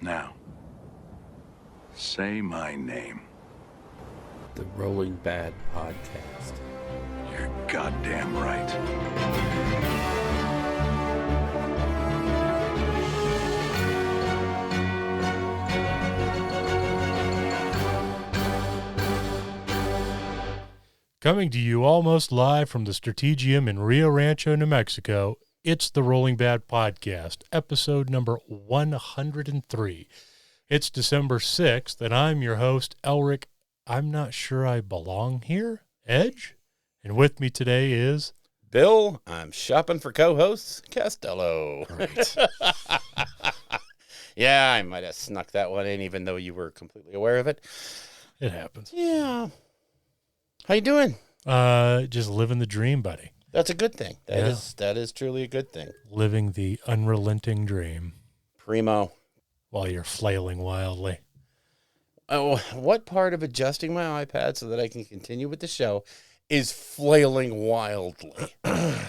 Now, say my name. The Rolling Bad Podcast. You're goddamn right. Coming to you almost live from the Strategium in Rio Rancho, New Mexico, it's the Rolling Bad Podcast, episode number 103. It's December 6th, and I'm your host, Elric. I'm not sure I belong here, Edge. And with me today is... Bill, I'm shopping for co-hosts, Costello. Great. Yeah, I might have snuck that one in, even though you were completely aware of it. It happens. Yeah. How you doing? Just living the dream, buddy. That's a good thing. That is truly a good thing. Living the unrelenting dream Primo. while you're flailing wildly. Oh, what part of adjusting my iPad so that I can continue with the show is flailing wildly?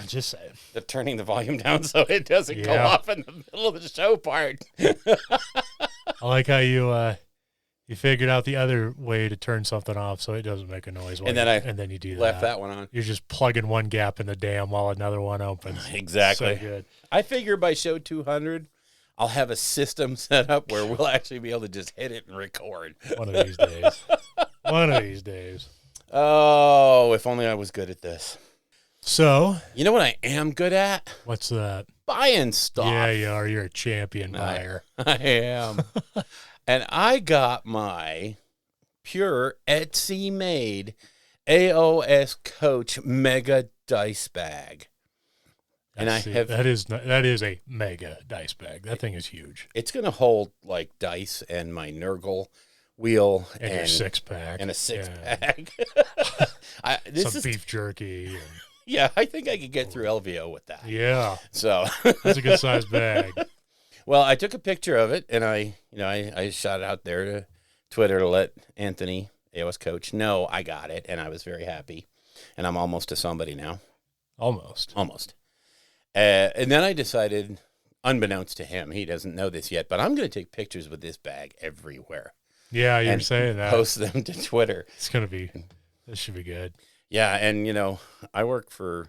Just saying. The turning the volume down so it doesn't go off in the middle of the show part. I like how you figured out the other way to turn something off so it doesn't make a noise. And then you do left that one on. You're just plugging one gap in the dam while another one opens. Exactly. So good. I figure by show 200, I'll have a system set up where we'll actually be able to just hit it and record. One of these days. One of these days. Oh, if only I was good at this. So. You know what I am good at? What's that? Buying stuff. Yeah, you are. You're a champion buyer. I am. And I got my pure Etsy-made AoS Coach Mega Dice Bag. And that is a mega dice bag. That thing is huge. It's going to hold like dice and my Nurgle wheel and your six-pack. And a six-pack. Some beef jerky. Yeah, I think I could get through LVO with that. Yeah. So that's a good sized bag. Well, I took a picture of it and I shot it out there to Twitter to let Anthony, AoS Coach, know I got it, and I was very happy. And I'm almost to somebody now. Almost. And then I decided, unbeknownst to him, he doesn't know this yet, but I'm going to take pictures with this bag everywhere. Yeah, you're saying that. Post them to Twitter. This should be good. Yeah, and, I work for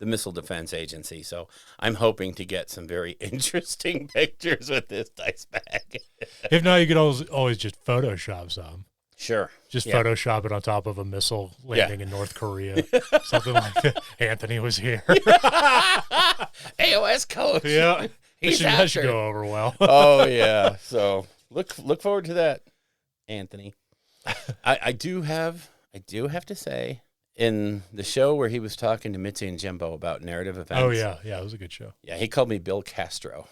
the Missile Defense Agency, so I'm hoping to get some very interesting pictures with this dice bag. If not, you could always just Photoshop some. Sure. Just Photoshop it on top of a missile landing in North Korea. Something like that. Anthony was here. AoS Coach. Yeah. That should go over well. Oh, yeah. So look forward to that, Anthony. I do have to say, in the show where he was talking to Mitzi and Jimbo about narrative events. Oh, yeah. Yeah, it was a good show. Yeah, he called me Bill Castro.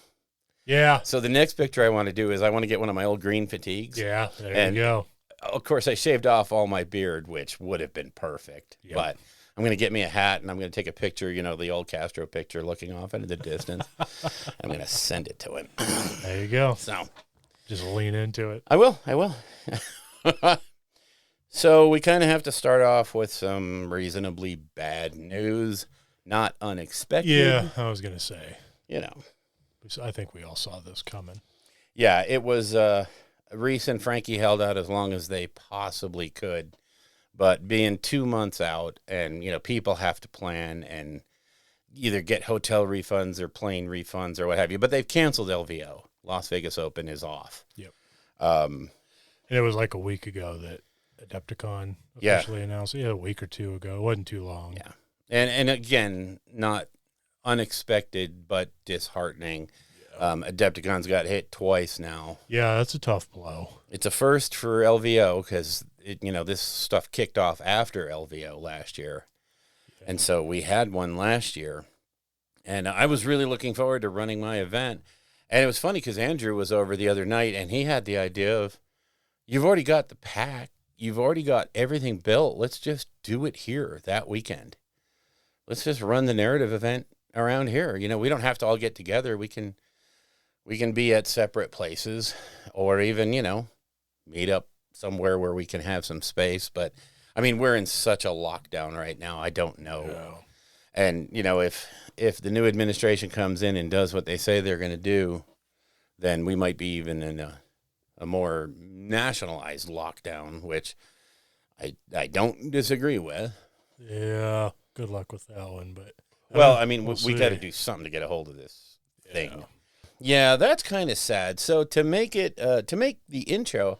Yeah. So the next picture I want to do is I want to get one of my old green fatigues. Yeah, there you go. Of course, I shaved off all my beard, which would have been perfect. Yep. But I'm going to get me a hat, and I'm going to take a picture, the old Castro picture looking off into the distance. I'm going to send it to him. There you go. So just lean into it. I will. So we kind of have to start off with some reasonably bad news, not unexpected. Yeah, I was going to say. I think we all saw this coming. Yeah, it was Reese and Frankie held out as long as they possibly could, but being 2 months out and, people have to plan and either get hotel refunds or plane refunds or what have you, but they've canceled LVO. Las Vegas Open is off. Yep. And it was like a week ago that Adepticon officially announced. Yeah, a week or two ago. It wasn't too long. Yeah. And again, not unexpected, but disheartening. Yeah. Adepticon's got hit twice now. Yeah, that's a tough blow. It's a first for LVO because, this stuff kicked off after LVO last year. Yeah. And so we had one last year. And I was really looking forward to running my event. And it was funny because Andrew was over the other night, and he had the idea of, you've already got the pack. You've already got everything built. Let's just do it here that weekend. Let's just run the narrative event around here. We don't have to all get together. We can be at separate places or even, meet up somewhere where we can have some space. But, we're in such a lockdown right now. I don't know. No. And, if the new administration comes in and does what they say they're going to do, then we might be even in a more nationalized lockdown, which I don't disagree with. Yeah, good luck with that one. But Well, I mean, we'll we got to see. do something to get a hold of this thing. Yeah. Yeah, that's kind of sad. So to make the intro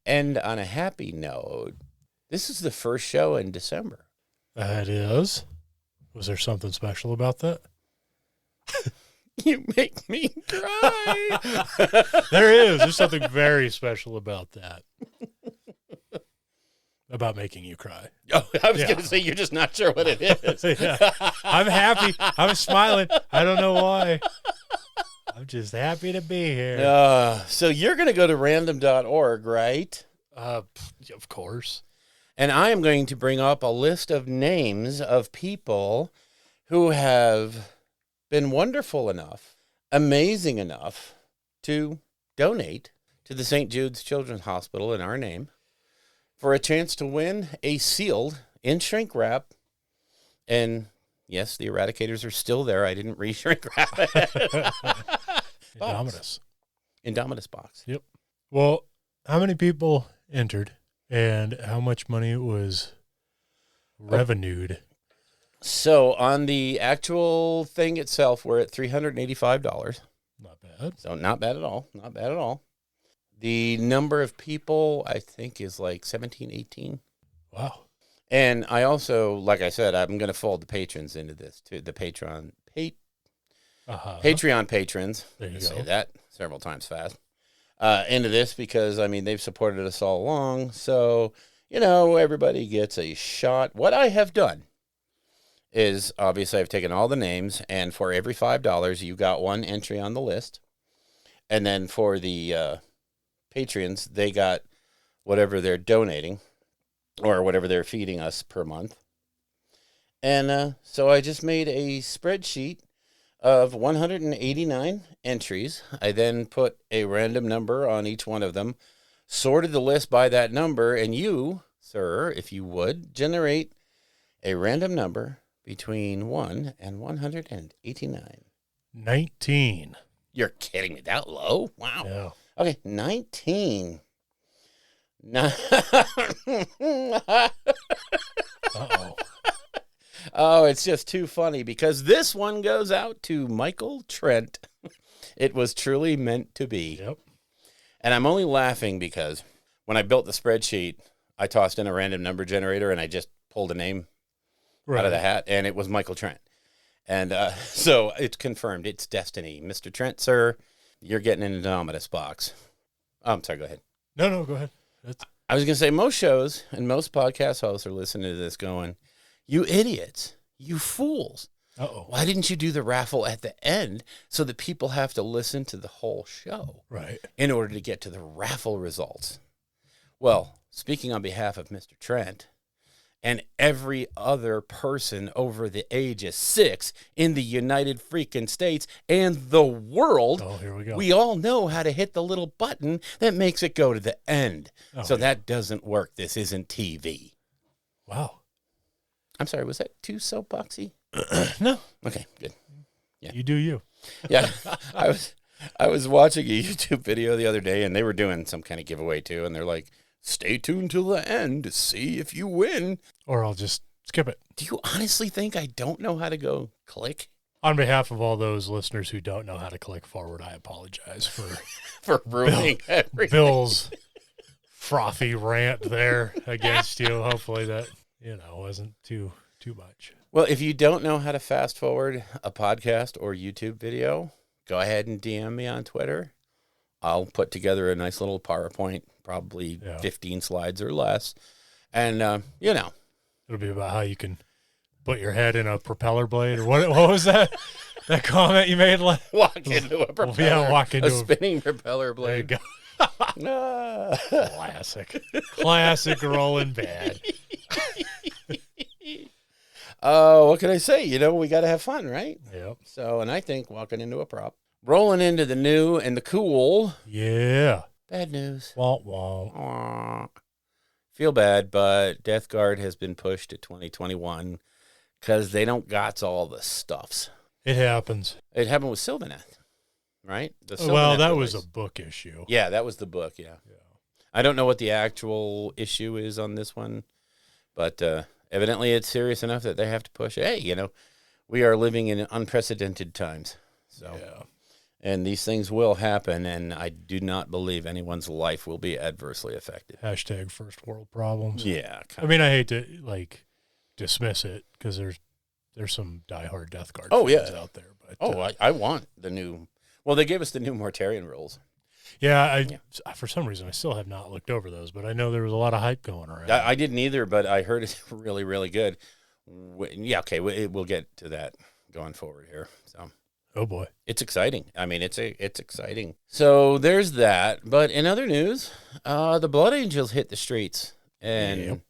end on a happy note, this is the first show in December. It is. Was there something special about that? You make me cry. There is. There's something very special about that. About making you cry. Oh, I was Yeah. going to say you're just not sure what it is. Yeah. I'm happy. I'm smiling. I don't know why. I'm just happy to be here. So you're going to go to random.org, right? Of course. And I am going to bring up a list of names of people who have been wonderful enough, amazing enough to donate to the St. Jude's Children's Hospital in our name for a chance to win a sealed in shrink wrap. And yes, the eradicators are still there. I didn't re-shrink wrap it. Indominus box. Yep. Well, how many people entered and how much money was revenued? So on the actual thing itself, we're at $385. Not bad. So not bad at all. Not bad at all. The number of people, I think, is like 17, 18. Wow. And I also, like I said, I'm going to fold the patrons into this, too. The Patreon patrons. There you Say go. that several times fast. Into this because, I mean, they've supported us all along. So, everybody gets a shot. What I have done is, obviously, I've taken all the names, and for every $5, you got one entry on the list. And then for the Patreons, they got whatever they're donating or whatever they're feeding us per month. And so I just made a spreadsheet of 189 entries. I then put a random number on each one of them, sorted the list by that number, and you, sir, if you would, generate a random number between 1 and 189. 19. You're kidding me. That low? Wow. Yeah. Okay, 19. Uh-oh. Oh, it's just too funny because this one goes out to Michael Trent. It was truly meant to be. Yep. And I'm only laughing because when I built the spreadsheet, I tossed in a random number generator and I just pulled a name out of the hat, and it was Michael Trent. And so it's confirmed. It's destiny. Mr. Trent, sir, you're getting an Indominus box. Oh, I'm sorry, go ahead. No, go ahead. I was going to say most shows and most podcast hosts are listening to this going, you idiots, you fools. Uh-oh. Why didn't you do the raffle at the end so that people have to listen to the whole show Right. in order to get to the raffle results? Well, speaking on behalf of Mr. Trent and every other person over the age of 6 in the United freaking States and the world, Oh, here we go. we all know how to hit the little button that makes it go to the end. Oh, So yeah. that doesn't work. This isn't TV. Wow. I'm sorry, was that too soapboxy? No. Okay, good. Yeah. You do you. Yeah, I was watching a YouTube video the other day, and they were doing some kind of giveaway too, and they're like, "Stay tuned till the end to see if you win." Or I'll just skip it. Do you honestly think I don't know how to go click On behalf of all those listeners who don't know how to click forward, I apologize for for ruining everything? Bill's frothy rant there against you. Hopefully that, wasn't too much. Well, if you don't know how to fast forward a podcast or YouTube video, go ahead and DM me on Twitter. I'll put together a nice little PowerPoint, probably 15 slides or less, and It'll be about how you can put your head in a propeller blade, or what was that? That comment you made? walk into a propeller, Yeah, walk into a spinning propeller There you blade. go. Ah. Classic rolling bad. Oh, what can I say? We got to have fun, right? Yep. So, and I think walking into a prop, rolling into the new and the cool. Yeah. Bad news. Wah, wah. Aw. Feel bad, but Death Guard has been pushed to 2021 because they don't got all the stuffs. It happens. It happened with Sylvaneth. right? The Well, Sylvaneth that was release. a book issue. Yeah, that was the book, yeah. I don't know what the actual issue is on this one, but evidently it's serious enough that they have to push. Hey, we are living in unprecedented times. So, Yeah. and these things will happen, and I do not believe anyone's life will be adversely affected. Hashtag first world problems. Yeah. I mean, I hate to dismiss it because there's some diehard Death Guard Oh, fans yeah. out there. But I want the new. Well, they gave us the new Mortarian rules. yeah, for some reason I still have not looked over those, but I know there was a lot of hype going around. I didn't either, but I heard it's really, really good. Yeah, okay, we'll get to that going forward here. So, oh boy, it's exciting. I mean, it's exciting. So there's that. But in other news, the Blood Angels hit the streets, and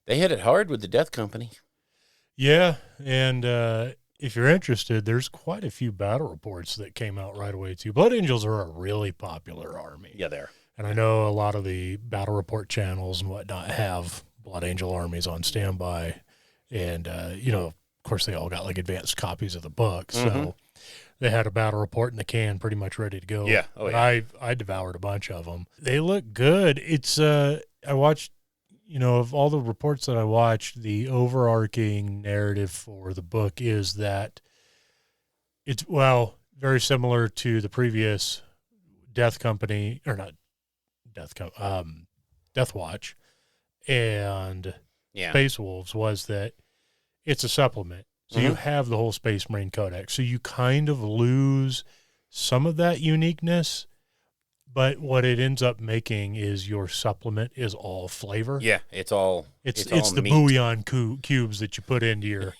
they hit it hard with the Death Company. Yeah, and if you're interested, there's quite a few battle reports that came out right away too. Blood Angels are a really popular army. Yeah, there. And I know a lot of the battle report channels and whatnot have Blood Angel armies on standby. And, of course, they all got advanced copies of the book. So they had a battle report in the can pretty much ready to go. Yeah. Oh, yeah. I devoured a bunch of them. They look good. It's, I watched, of all the reports that I watched, the overarching narrative for the book is that it's, very similar to the previous Death Company, or not Death Watch and Space Wolves, was that it's a supplement. So you have the whole Space Marine Codex. So you kind of lose some of that uniqueness, but what it ends up making is your supplement is all flavor. Yeah, it's all the meat. bouillon cubes that you put into your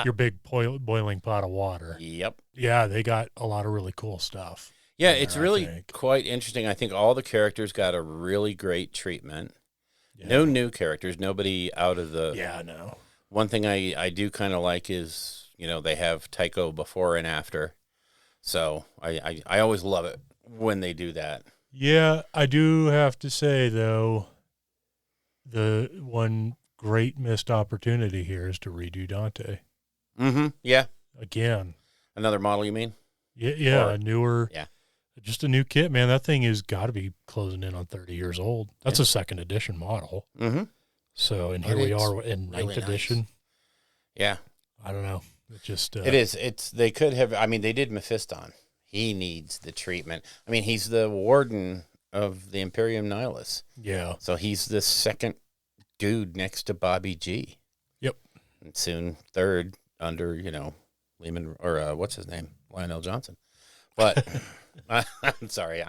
your big boiling pot of water. Yep. Yeah, they got a lot of really cool stuff. Yeah, it's really quite interesting. I think all the characters got a really great treatment. Yeah. No new characters, nobody out of the... Yeah, no. One thing I do kind of like is, they have Tycho before and after. So I always love it when they do that. Yeah, I do have to say, though, the one great missed opportunity here is to redo Dante. Mm-hmm, yeah. Again. Another model, you mean? Yeah, a newer... Yeah. Just a new kit, man. That thing has got to be closing in on 30 years old. That's a second edition model. Mm-hmm. So, and here we are in ninth edition. Yeah. I don't know. It just... it is. They could have... I mean, they did Mephiston. He needs the treatment. I mean, he's the warden of the Imperium Nihilus. Yeah. So he's the second dude next to Bobby G. Yep. And soon third under, Lehman, or what's his name? Lionel Johnson. But... I'm sorry.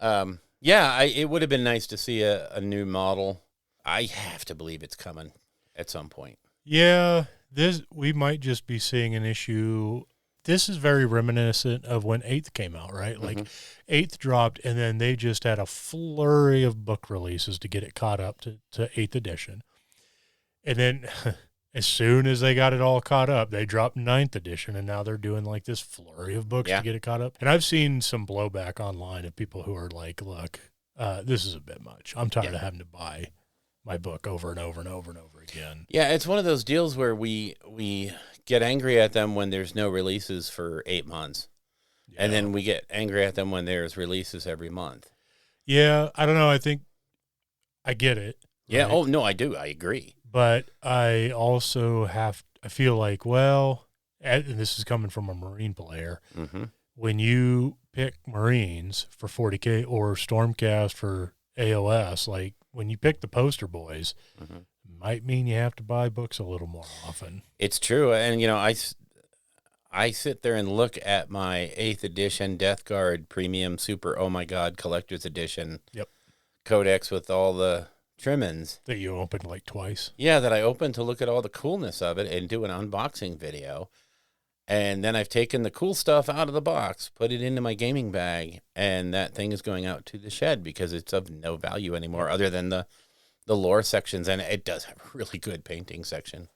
It would have been nice to see a new model. I have to believe it's coming at some point. Yeah, we might just be seeing an issue. This is very reminiscent of when 8th came out, right? Like 8th dropped, and then they just had a flurry of book releases to get it caught up to 8th edition. And then as soon as they got it all caught up, they dropped 9th edition, and now they're doing this flurry of books to get it caught up. And I've seen some blowback online of people who are like, look, this is a bit much. I'm tired of having to buy my book over and over and over and over again. Yeah, it's one of those deals where we get angry at them when there's no releases for 8 months. Yeah. And then we get angry at them when there's releases every month. Yeah, I don't know. I think I get it. Yeah, right? Oh, no, I do. I agree. But I also I feel like, and this is coming from a Marine player, when you pick Marines for 40K or Stormcast for AoS, when you pick the poster boys, might mean you have to buy books a little more often. It's true. And, I sit there and look at my 8th edition Death Guard Premium Super Oh My God Collector's Edition Codex with all the trimmings. That you opened twice? Yeah, that I opened to look at all the coolness of it and do an unboxing video. And then I've taken the cool stuff out of the box, put it into my gaming bag, and that thing is going out to the shed because it's of no value anymore other than the lore sections. And it does have a really good painting section.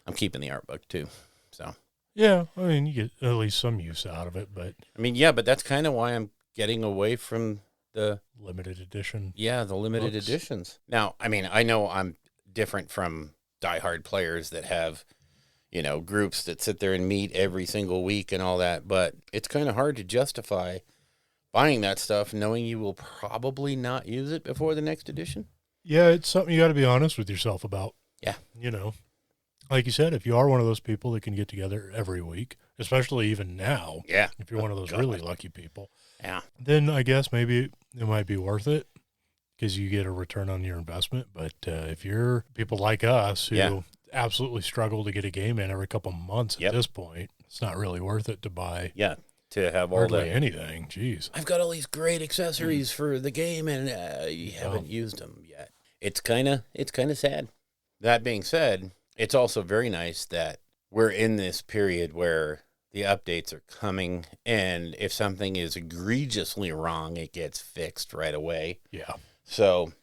I'm keeping the art book too. So yeah, I mean, you get at least some use out of it. But but that's kind of why I'm getting away from the limited edition. Yeah, the limited books. Editions. Now, I mean, I know I'm different from diehard players that have, groups that sit there and meet every single week and all that. But it's kind of hard to justify buying that stuff knowing you will probably not use it before the next edition. Yeah, it's something you got to be honest with yourself about. Yeah. Like you said, if you are one of those people that can get together every week, especially even now, Yeah. if you're one of those really lucky people, Yeah. then I guess maybe it might be worth it because you get a return on your investment. But if you're people like us who absolutely struggle to get a game in every couple months at this point, it's not really worth it to buy. Yeah. To have all Hardly the anything. Jeez. I've got all these great accessories for the game, and you haven't used them yet. It's kind of sad. That being said, it's also very nice that we're in this period where the updates are coming, and if something is egregiously wrong, it gets fixed right away. Yeah. So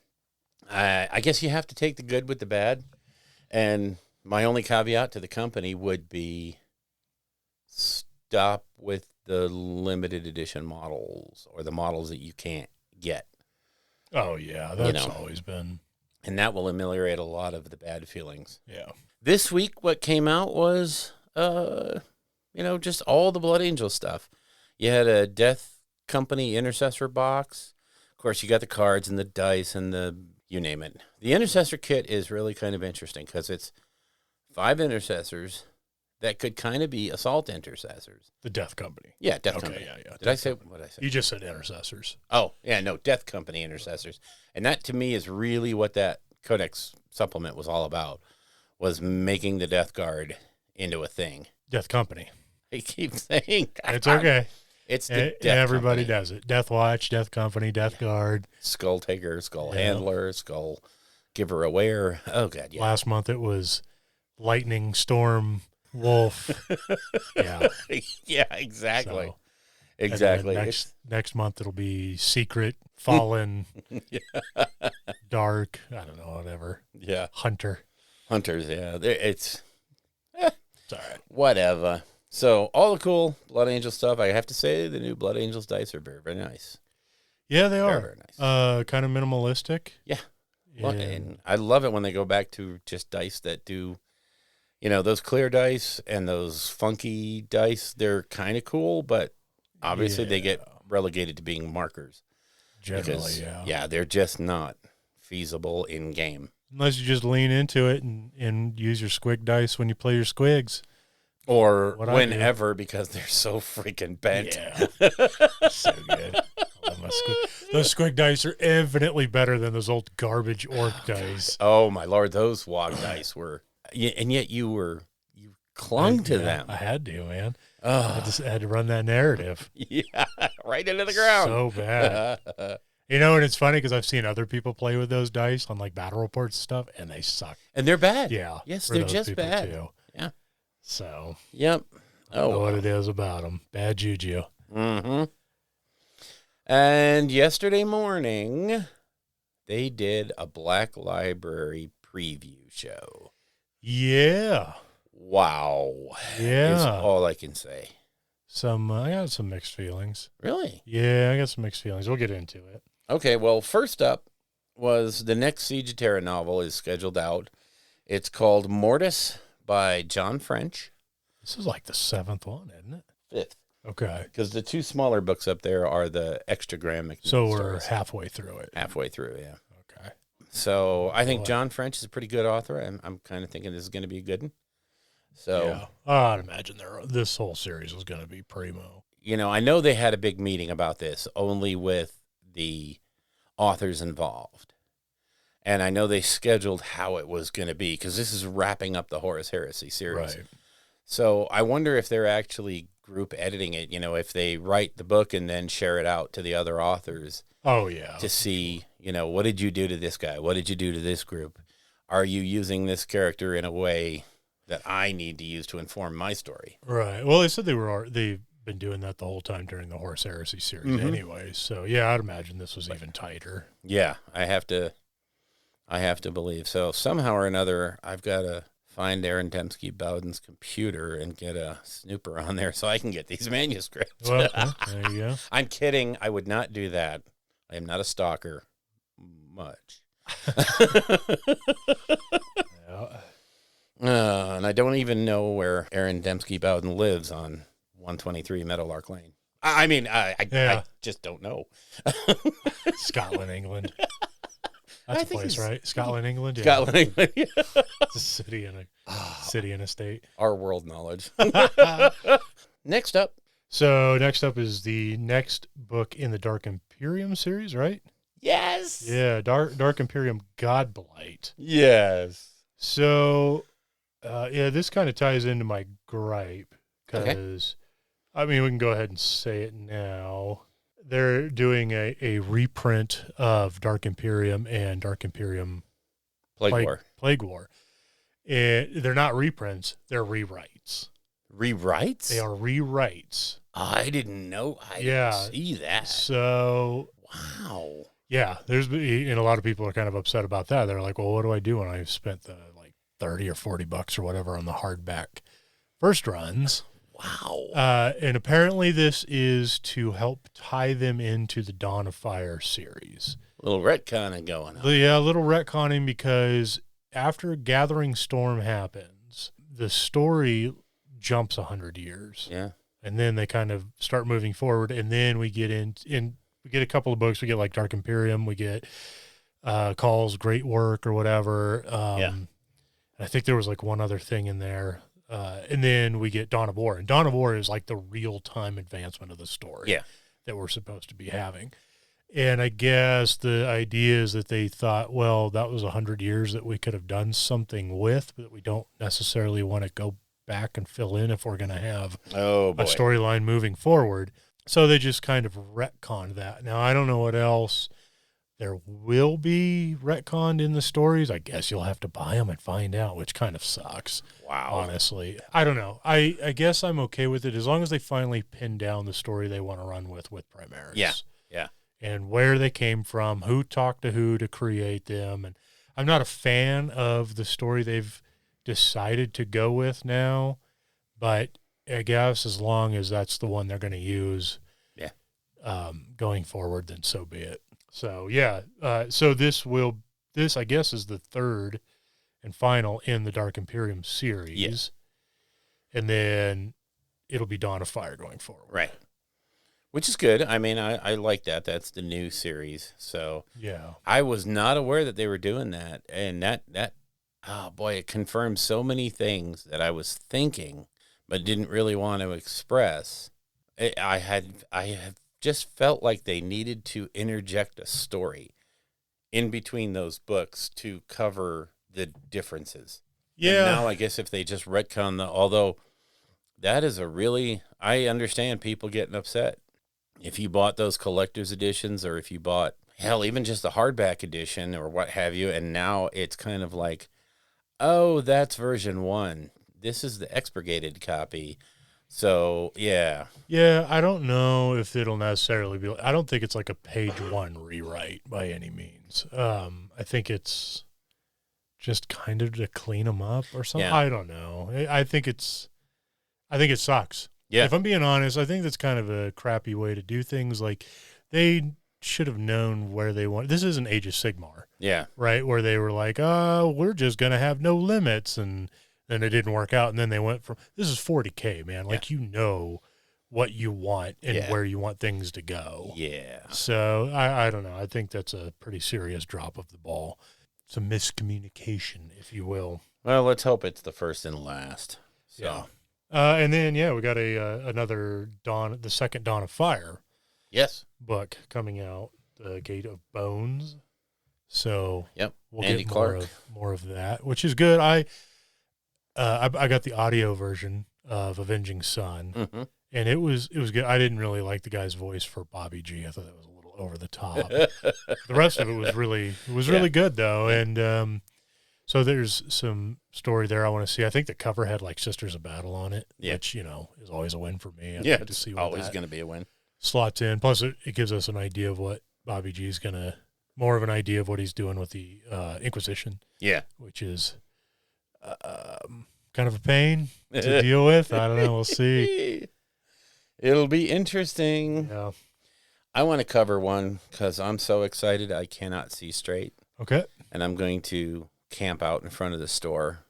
I guess you have to take the good with the bad. And my only caveat to the company would be stop with the limited edition models or the models that you can't get. Oh, yeah. That's always been. And that will ameliorate a lot of the bad feelings. Yeah. This week, what came out was, just all the Blood Angel stuff. You had a Death Company Intercessor box. Of course, you got the cards and the dice and you name it. The Intercessor kit is really kind of interesting because it's 5 Intercessors that could kind of be Assault Intercessors. The Death Company. Yeah, Death Company. Yeah. Did I say what did I say? You just said Intercessors. Oh, yeah, no, Death Company Intercessors. And that, to me, is really what that Codex supplement was all about, was making the Death Guard into a thing. Death Company. I keep saying. It's okay. It's the Death Everybody Company. does it. Death Watch, Death Company, Death Guard. Skull Taker, Skull Handler, Skull Giver Aware. Oh, God, yeah. Last month it was Lightning, Storm, Wolf. Yeah. Yeah, exactly. So, exactly. Next month it'll be Secret, Fallen, Dark, I don't know, whatever. Yeah. Hunter. Hunters, yeah. It's all right. Whatever. So, all the cool Blood Angel stuff. I have to say, the new Blood Angels dice are very, very nice. Yeah, they are. Very, very nice. Kind of minimalistic. Yeah. And I love it when they go back to just dice that do, those clear dice and those funky dice, they're kind of cool, but obviously they get relegated to being markers. Generally, Yeah, they're just not feasible in game. Unless you just lean into it and use your squig dice when you play your squigs. Or whenever, because they're so freaking bent. Yeah. So good. I love my squig. Those squig dice are infinitely better than those old garbage orc dice. Oh, my Lord. Those WOG dice were... And yet you clung to them. I had to, man. Oh. I just had to run that narrative. Yeah, right into the ground. So bad. And it's funny because I've seen other people play with those dice on like battle reports and stuff, and they suck. And they're bad. Yeah. Yes, for they're those just people, bad. too. Yeah. So. Yep. I don't know what it is about them. Bad juju. Mm-hmm. And yesterday morning, they did a Black Library preview show. Yeah. Wow. Yeah. Is all I can say. I got some mixed feelings. Really? Yeah, I got some mixed feelings. We'll get into it. Okay, well, first up was the next Siege of Terra novel is scheduled out. It's called Mortis by John French. This is like the 7th one, isn't it? 5th. Okay. Because the 2 smaller books up there are the extragrammic. So we're stories. halfway through it. Halfway through, yeah. Okay. So I think John French is a pretty good author. I'm kind of thinking this is going to be a good one. So yeah. I'd imagine this whole series was going to be primo. I know they had a big meeting about this, only with the authors involved. And I know they scheduled how it was going to be, because this is wrapping up the Horus Heresy series. Right. So I wonder if they're actually group editing it, if they write the book and then share it out to the other authors. Oh, yeah. To see, what did you do to this guy? What did you do to this group? Are you using this character in a way that I need to use to inform my story? Right. Well, they said they've been doing that the whole time during the Horus Heresy series anyway. So, yeah, I'd imagine this was even tighter. Yeah, I have to believe. So somehow or another, I've got to find Aaron Dembski-Bowden's computer and get a snooper on there so I can get these manuscripts. Well, there you go. I'm kidding. I would not do that. I am not a stalker. Much. Yeah. And I don't even know where Aaron Dembski Bowden lives on 123 Meadowlark Lane. I just don't know. Scotland, England. I That's a think place, he's- right? Scotland, England. Yeah. Scotland, England. It's a city and a state. Our world knowledge. Next up. So next up is the next book in the Dark Imperium series, right? Yes. Yeah, Dark Imperium Godblight. Yes. So, this kind of ties into my gripe because, I mean, we can go ahead and say it now. They're doing a reprint of Dark Imperium and Dark Imperium Plague War. They're not reprints; they're rewrites. Rewrites? They are rewrites. I didn't know. I didn't see that. So, Wow. yeah, and a lot of people are kind of upset about that. They're like, well, what do I do when I've spent the like $30 or $40 or whatever on the hardback first runs? Wow. And apparently this is to help tie them into the Dawn of Fire series. A little retconning going on. Yeah, a little retconning because after Gathering Storm happens, the story jumps 100 years. Yeah. And then they kind of start moving forward, and then we get we get a couple of books. We get like Dark Imperium. We get Call's Great Work or whatever. And I think there was like one other thing in there. And then we get Dawn of War. And Dawn of War is like the real-time advancement of the story that we're supposed to be having. And I guess the idea is that they thought, well, that was 100 years that we could have done something with, but we don't necessarily want to go back and fill in if we're going to have a storyline moving forward. So they just kind of retconned that. Now, I don't know what else there will be retconned in the stories. I guess you'll have to buy them and find out, which kind of sucks. Wow. Honestly. I don't know. I guess I'm okay with it as long as they finally pin down the story they want to run with Primaris. Yeah. And where they came from, who talked to who to create them. And I'm not a fan of the story they've decided to go with now, but I guess as long as that's the one they're going to use going forward, then so be it. So, so this I guess is the third and final in the Dark Imperium series. Yes. And then it'll be Dawn of Fire going forward. Right. Which is good. I mean, I like that. That's the new series. So yeah, I was not aware that they were doing that. And that oh boy, it confirms so many things that I was thinking, but didn't really want to express. I have just felt like they needed to interject a story in between those books to cover the differences. Yeah. And now I guess if they just retcon although that is I understand people getting upset. If you bought those collector's editions or if you bought, hell, even just a hardback edition or what have you, and now it's kind of like, oh, that's version 1. This is the expurgated copy. So, yeah. Yeah, I don't know if it'll necessarily be, I don't think it's like a page 1 rewrite by any means. I think it's just kind of to clean them up or something. Yeah. I don't know. I think it sucks. Yeah. If I'm being honest, I think that's kind of a crappy way to do things. Like, they should have known where they want. This isn't Age of Sigmar. Yeah. Right? Where they were like, we're just going to have no limits. And then it didn't work out. And then they went from, this is 40K, man. Like, you know what you want and where you want things to go. Yeah. So, I don't know. I think that's a pretty serious drop of the ball. It's a miscommunication, if you will. Well, let's hope it's the first and last. So. Yeah. And then, we got another the second Dawn of Fire. Yes. Book coming out, The Gate of Bones. So we'll Andy get Clark. more of that, which is good. I got the audio version of Avenging Sun, and it was good. I didn't really like the guy's voice for Bobby G. I thought that was a little over the top. The rest of it was really good though, and so there's some story there I want to see. I think the cover had like Sisters of Battle on it, which is always a win for me. I'd like to see what always going to be a win. Slots in. Plus, it gives us an idea of what Bobby G is more of an idea of what he's doing with the Inquisition. Yeah, which is kind of a pain to deal with. I don't know. We'll see. It'll be interesting. Yeah. I want to cover one because I'm so excited I cannot see straight. Okay. And I'm going to camp out in front of the store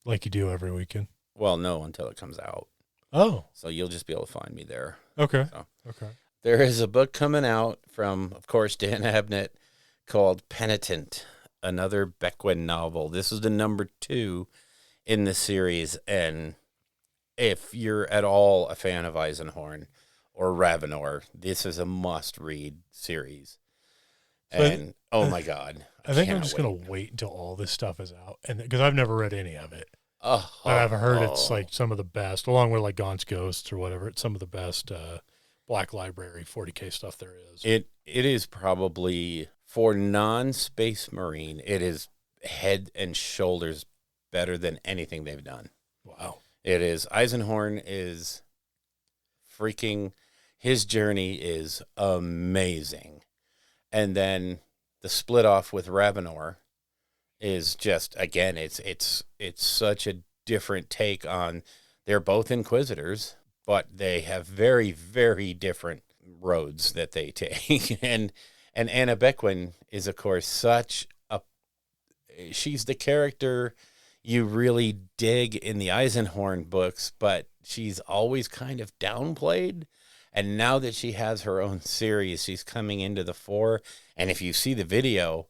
Like you do every weekend. Well, no, until it comes out. Oh, So you'll just be able to find me there. okay. So. Okay. There is a book coming out from, of course, Dan Abnett called Penitent, another Beckwin novel. This is the number 2 in the series. And if you're at all a fan of Eisenhorn or Ravenor, this is a must-read series. And, oh, my God. I think I'm just going to wait until all this stuff is out, and because I've never read any of it. Oh, I've heard it's like some of the best, along with like Gaunt's Ghosts or whatever. It's some of the best Black Library 40K stuff there is. It is probably, for non-Space Marine, it is head and shoulders better than anything they've done. Wow. It is. Eisenhorn is freaking, his journey is amazing. And then the split off with Ravenor is just, again, it's such a different take on, they're both Inquisitors, but they have very, very different roads that they take. and Anna Beckwin is, of course, she's the character you really dig in the Eisenhorn books, but she's always kind of downplayed. And now that she has her own series, she's coming into the fore. And if you see the video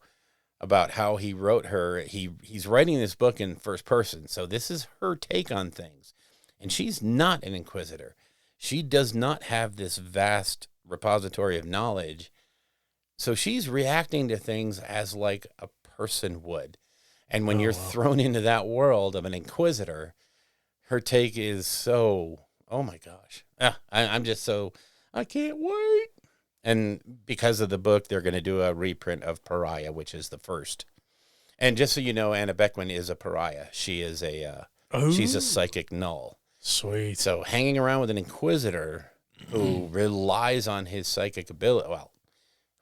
about how he wrote her, he's writing this book in first person. So this is her take on things. And she's not an Inquisitor. She does not have this vast repository of knowledge. So she's reacting to things as like a person would. And when you're thrown into that world of an Inquisitor, her take is so, oh my gosh. I'm just so, I can't wait. And because of the book, they're going to do a reprint of Pariah, which is the first. And just so you know, Anna Beckwin is a pariah. She is she's a psychic null. Sweet. So hanging around with an Inquisitor who relies on his psychic ability,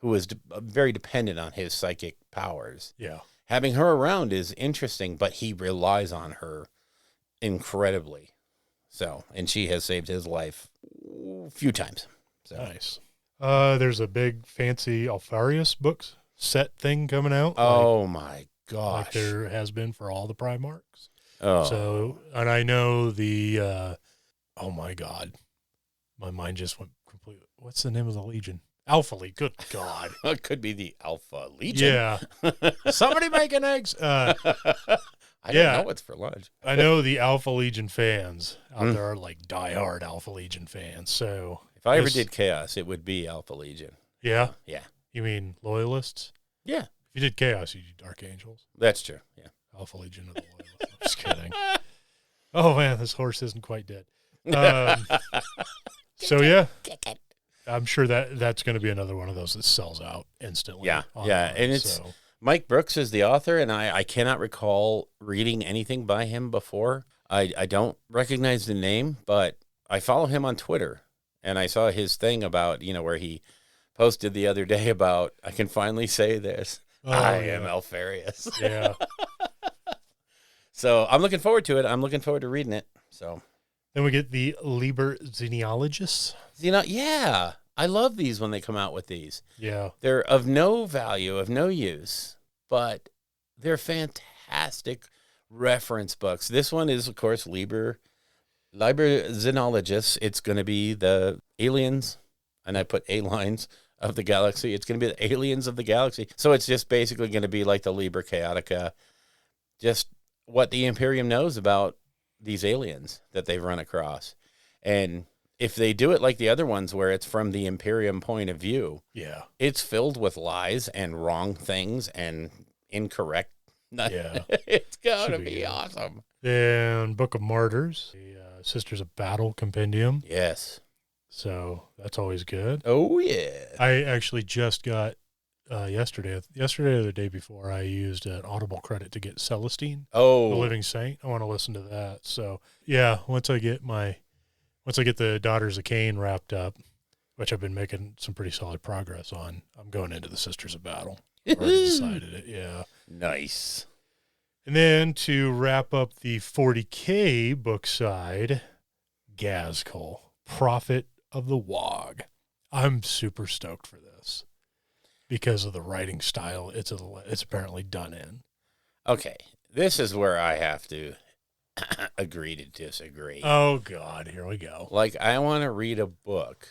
who is very dependent on his psychic powers. Yeah. Having her around is interesting, but he relies on her incredibly. So, and she has saved his life a few times. So. Nice. There's a big fancy Alfarius books set thing coming out. Oh my gosh. Like there has been for all the Primarchs. Oh. So, and I know the, oh my God, my mind just went completely. What's the name of the Legion? Alpha League. Good God. It could be the Alpha Legion. Yeah. Somebody making eggs. I don't know what's for lunch. I know the Alpha Legion fans out there are like diehard Alpha Legion fans. So if I ever did Chaos, it would be Alpha Legion. Yeah. Yeah. You mean Loyalists? Yeah. If you did Chaos, you did Dark Angels. That's true. Yeah. Alpha Legion of the Loyalists. I'm just kidding. Oh man, this horse isn't quite dead. So yeah, I'm sure that's going to be another one of those that sells out instantly. Yeah. online, Yeah. And it's Mike Brooks is the author, and I cannot recall reading anything by him before. I don't recognize the name, but I follow him on Twitter, and I saw his thing about, where he posted the other day about, I can finally say this. I am Alfarius. Yeah. So I'm looking forward to it. I'm looking forward to reading it. So then we get the Liber Xenealogists. Yeah, I love these when they come out with these. Yeah. They're of no value, of no use, but they're fantastic reference books. This one is, of course, Liber Xenologists. It's going to be the aliens, and I put A-lines of the galaxy. It's going to be the aliens of the galaxy. So it's just basically going to be like the Liber Chaotica, just what the Imperium knows about these aliens that they've run across. And if they do it like the other ones where it's from the Imperium point of view, yeah, it's filled with lies and wrong things and incorrect. Yeah. It's going to be awesome. Then Book of Martyrs, the Sisters of Battle Compendium. Yes. So that's always good. Oh, yeah. I actually just got yesterday or the day before, I used an Audible credit to get Celestine, Oh. the Living Saint. I want to listen to that. So yeah, once I get the Daughters of Cain wrapped up, which I've been making some pretty solid progress on, I'm going into the Sisters of Battle. Already decided it. Yeah. Nice. And then to wrap up the 40K book side, Gazkul, Prophet of the Wog. I'm super stoked for this because of the writing style it's apparently done in. Okay. This is where I have to agree to disagree. Oh, God, here we go. Like, I want to read a book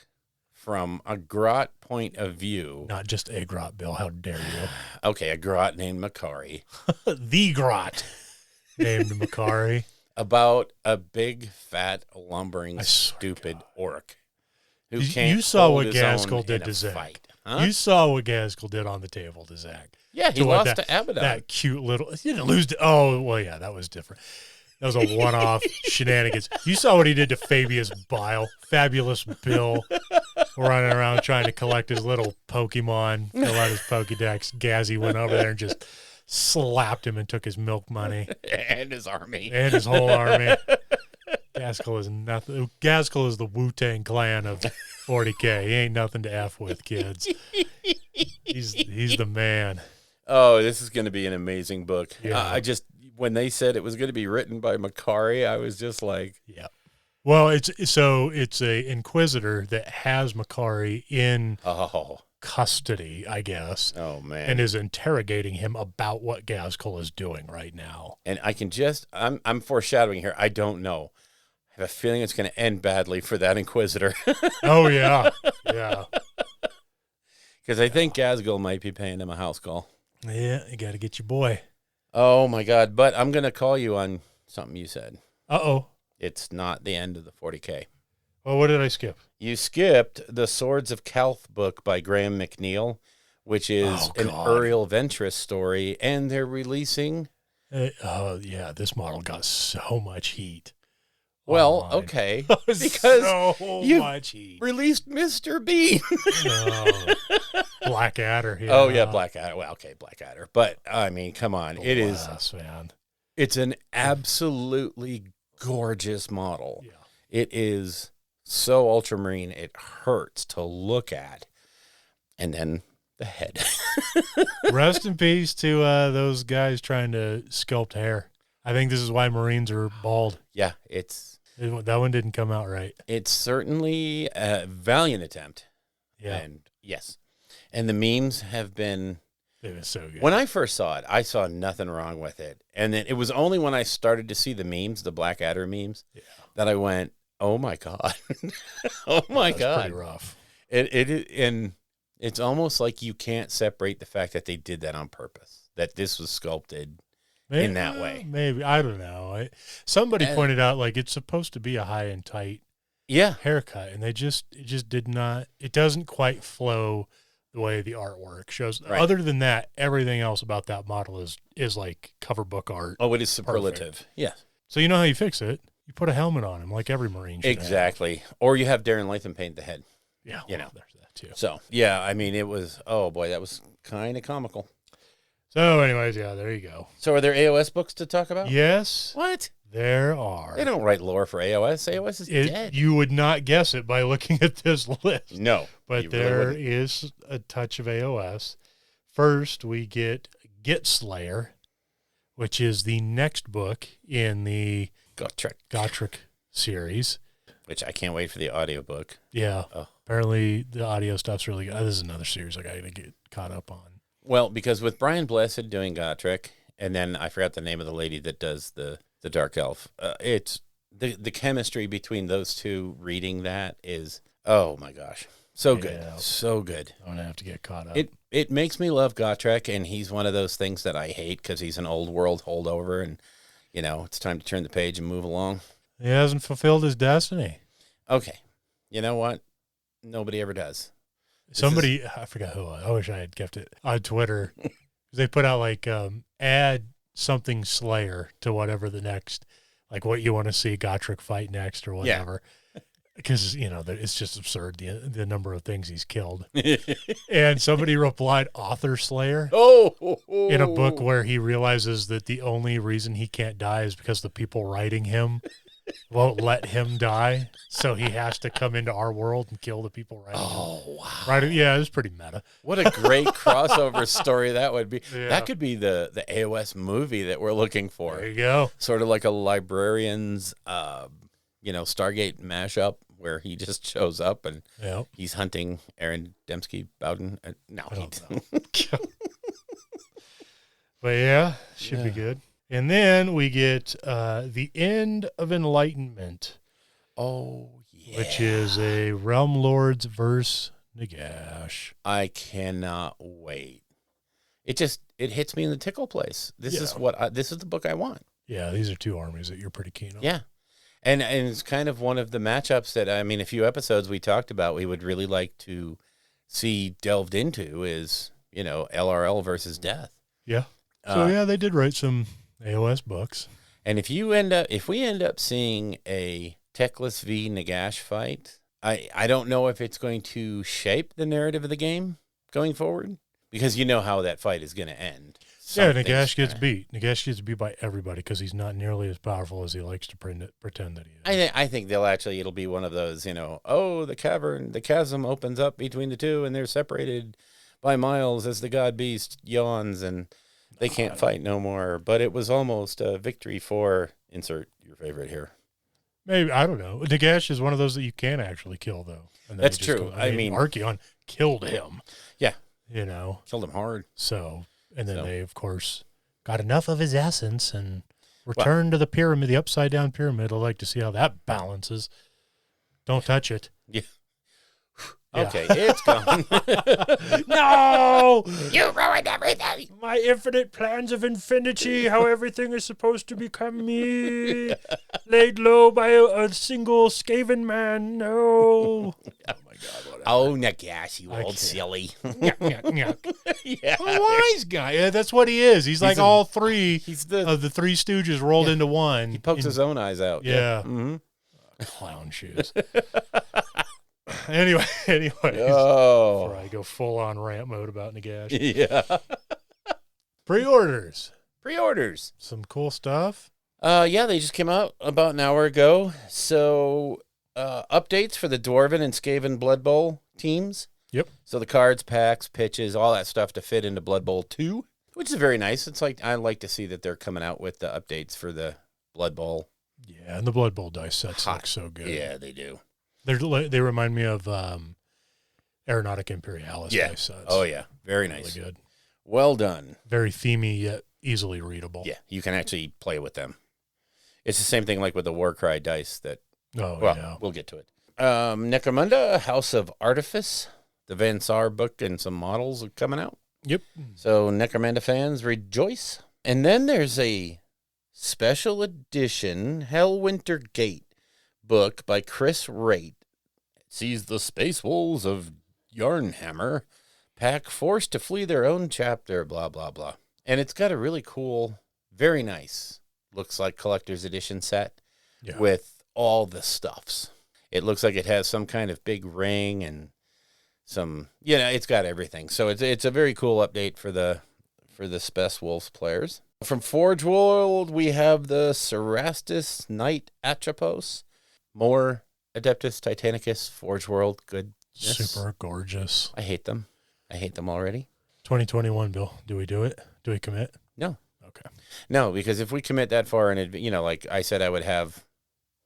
from a grot point of view. Not just a grot, Bill. How dare you? Okay, a grot named Makari. The grot named Makari. About a big, fat, lumbering, I swear to stupid God. orc who You can't saw hold what his Gaskell own did in to a Zach. fight. Huh? You saw what Gaskell did on the table to Zach. Yeah, he To what, lost to Abaddon. That cute little. He didn't lose. Oh, well, yeah, that was different. That was a one-off shenanigans. You saw what he did to Fabius Bile. Fabulous Bill running around trying to collect his little Pokemon, fill out his Pokedex. Gazzy went over there and just slapped him and took his milk money. And his army. And his whole army. Gaskell is nothing. Gaskell is the Wu-Tang Clan of 40K. He ain't nothing to F with, kids. He's the man. Oh, this is going to be an amazing book. Yeah. When they said it was going to be written by Makari, I was just like, Yeah. Well, it's a Inquisitor that has Makari in custody, I guess. Oh man. And is interrogating him about what Gaskell is doing right now. And I can I'm foreshadowing here. I don't know. I have a feeling it's going to end badly for that Inquisitor. Oh yeah. Yeah. Because I think Gaskell might be paying him a house call. Yeah, you got to get your boy. Oh my God. But I'm going to call you on something you said. Uh-oh. It's not the end of the 40K. Well, what did I skip? You skipped the Swords of Calth book by Graham McNeil, which is an Uriel Ventress story, and they're releasing. Yeah, this model got so much heat. Well, online. okay, Because so you much heat. released Mr. Bean. Blackadder. Yeah. Oh yeah, Blackadder. Well, okay, Blackadder. But I mean, come on, it is. Man. It's an absolutely gorgeous model. Yeah. It is so ultramarine, it hurts to look at. And then the head. Rest in peace to those guys trying to sculpt hair. I think this is why Marines are bald. Yeah, That one didn't come out right. it's certainly a valiant attempt. Yeah. And yes. And the memes have been. It was so good. When I first saw it, I saw nothing wrong with it. And then it was only when I started to see the memes, the Blackadder memes, that I went, oh my God. Oh my God. Pretty rough. And it's almost like you can't separate the fact that they did that on purpose, that this was sculpted in that way. Maybe. I don't know. Somebody pointed out, like, it's supposed to be a high and tight haircut, and it just did not, it doesn't quite flow the way the artwork shows. Right. Other than that, everything else about that model is like cover book art. Oh, it is superlative. Perfect. Yeah. So you know how you fix it? You put a helmet on him, like every Marine should Exactly. Or you have Darren Latham paint the head. Yeah, You know. there's that too. So, yeah, I mean, it was, oh boy, that was kind of comical. So anyways, yeah, there you go. So are there AoS books to talk about? Yes, What? there are. They don't write lore for AoS. AoS is dead. You would not guess it by looking at this list. No. But you there really wouldn't. is a touch of AoS. First, we get Slayer, which is the next book in the Gotrek series. Which I can't wait for the audiobook. Yeah. Oh. Apparently, the audio stuff's really good. This is another series I got to get caught up on. Well, because with Brian Blessed doing Gotrek, and then I forgot the name of the lady that does the Dark Elf, it's the chemistry between those two reading that is, oh my gosh, so good. Yeah. So good. I'm going to have to get caught up. It makes me love Gotrek, and he's one of those things that I hate because he's an old world holdover, and, you know, it's time to turn the page and move along. He hasn't fulfilled his destiny. Okay. You know what? Nobody ever does. I forgot who. I wish I had kept it on Twitter. They put out like add something Slayer to whatever the next, like what you want to see Gotrek fight next or whatever. Because, you know, it's just absurd the number of things he's killed. And somebody replied Author Slayer in a book where he realizes that the only reason he can't die is because the people writing him won't let him die, so he has to come into our world and kill the people writing him. Oh, wow. Right? Yeah, it's pretty meta. What a great crossover story that would be. Yeah. That could be the AoS movie that we're looking for. There you go. Sort of like a librarian's, Stargate mashup where he just shows up and he's hunting Aaron Dembski Bowden. No, I don't know. But yeah, should be good. And then we get the End of Enlightenment, Oh, yeah. which is a Realm Lords versus Nagash. I cannot wait. It hits me in the tickle place. This is this is the book I want. Yeah, these are two armies that you're pretty keen on. Yeah. And it's kind of one of the matchups that, I mean, a few episodes we talked about we would really like to see delved into is, LRL versus Death. Yeah. So, they did write some AoS books. And if we end up seeing a Teclis v. Nagash fight, I don't know if it's going to shape the narrative of the game going forward, because you know how that fight is going to end. Nagash gets beat. Nagash gets beat by everybody because he's not nearly as powerful as he likes to pretend that he is. I think it'll be one of those, the chasm opens up between the two and they're separated by miles as the god beast yawns and they can't fight no more. But it was almost a victory for, insert your favorite here. Maybe, I don't know. Nagash is one of those that you can actually kill, though. And That's true. I mean, Archeon killed him. Yeah. Killed him hard. So, and then they, of course, got enough of his essence and returned to the pyramid, the upside-down pyramid. I'd like to see how that balances. Don't touch it. Yeah. Okay, it's gone. No! You ruined everything. My infinite plans of infinity, how everything is supposed to become me, laid low by a single Skaven man. No. Oh, my God. Whatever. Oh, Nagash, you old silly. Yeah. A wise guy. Yeah, that's what he is. He's like all three of the Three Stooges rolled into one. He pokes his own eyes out. Yeah. Mm-hmm. Clown shoes. Anyway, before I go full on rant mode about Nagash. Yeah. Pre-orders. Some cool stuff. They just came out about an hour ago. So, updates for the Dwarven and Skaven Blood Bowl teams. Yep. So the cards, packs, pitches, all that stuff to fit into Blood Bowl 2, which is very nice. It's like, I like to see that they're coming out with the updates for the Blood Bowl. Yeah, and the Blood Bowl dice sets look so good. Yeah, they do. They remind me of Aeronautic Imperialis dice sets. Oh, yeah. Very nice. Really good. Well done. Very themey, yet easily readable. Yeah, you can actually play with them. It's the same thing like with the Warcry dice that, we'll get to it. Necromunda, House of Artifice, the Van Saar book and some models are coming out. Yep. So Necromunda fans, rejoice. And then there's a special edition Hellwinter Gate book by Chris Raitt. It sees the space wolves of Yarnhammer pack forced to flee their own chapter, blah, blah, blah. And it's got a really cool, very nice, looks like collector's edition set with all the stuffs. It looks like it has some kind of big ring and some, it's got everything. So it's a very cool update for the Space Wolves players. From Forge World, we have the Cerastus Knight Atropos. More Adeptus Titanicus, Forge World, good. Super gorgeous. I hate them already. 2021, Bill. Do we do it? Do we commit? No. Okay. No, because if we commit that far, and like I said, I would have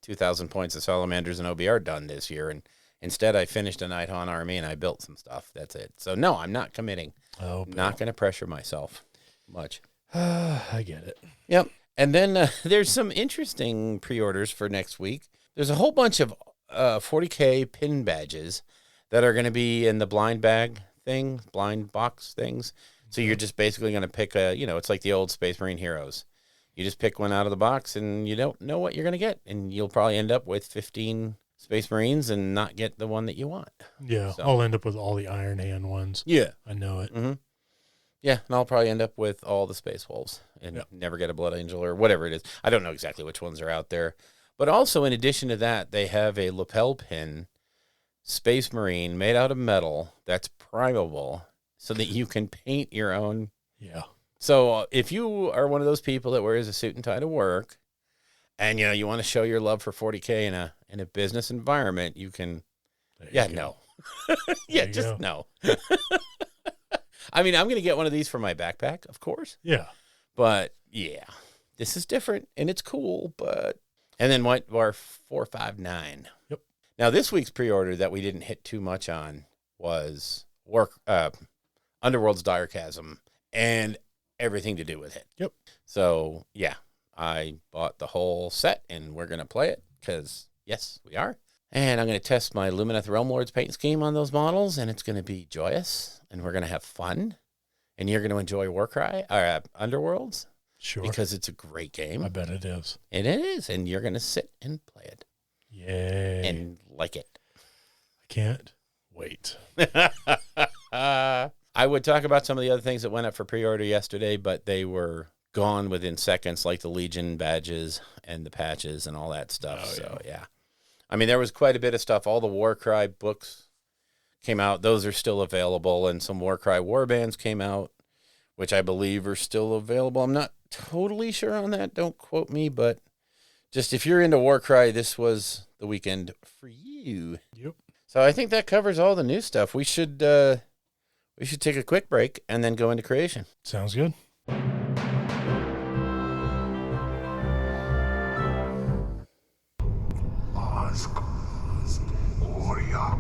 2,000 points of Salamanders and OBR done this year, and instead I finished a Nighthawk army and I built some stuff. That's it. So no, I'm not committing. Oh, I'm not going to pressure myself much. I get it. Yep. And then there's some interesting pre-orders for next week. There's a whole bunch of 40K pin badges that are going to be in the blind box things. So you're just basically going to pick it's like the old Space Marine Heroes. You just pick one out of the box and you don't know what you're going to get. And you'll probably end up with 15 Space Marines and not get the one that you want. Yeah, so I'll end up with all the Iron Hand ones. Yeah. I know it. Mm-hmm. Yeah, and I'll probably end up with all the Space Wolves and never get a Blood Angel or whatever it is. I don't know exactly which ones are out there. But also, in addition to that, they have a lapel pin Space Marine made out of metal that's primable so that you can paint your own. Yeah. So if you are one of those people that wears a suit and tie to work and, you want to show your love for 40K in a business environment, you can. No. No. I mean, I'm going to get one of these for my backpack, of course. Yeah. But, this is different, and it's cool, but... And then White Dwarf 459. Yep. Now, this week's pre-order that we didn't hit too much on was Underworld's Dire Chasm. And everything to do with it. Yep. So, yeah, I bought the whole set, and we're going to play it because, yes, we are. And I'm going to test my Lumineth Realm Lords paint scheme on those models, and it's going to be joyous, and we're going to have fun. And you're going to enjoy Warcry, or Underworlds. Sure. Because it's a great game. I bet it is. And it is, and you're going to sit and play it. Yay. And like it. I can't wait. I would talk about some of the other things that went up for pre-order yesterday, but they were gone within seconds, like the Legion badges and the patches and all that stuff. Oh, so, yeah. I mean, there was quite a bit of stuff. All the Warcry books came out. Those are still available, and some Warcry warbands came out, which I believe are still available. I'm not totally sure on that. Don't quote me, but just if you're into Warcry, this was the weekend for you. Yep. So I think that covers all the new stuff. We should take a quick break and then go into creation. Sounds good. Ask Warrior,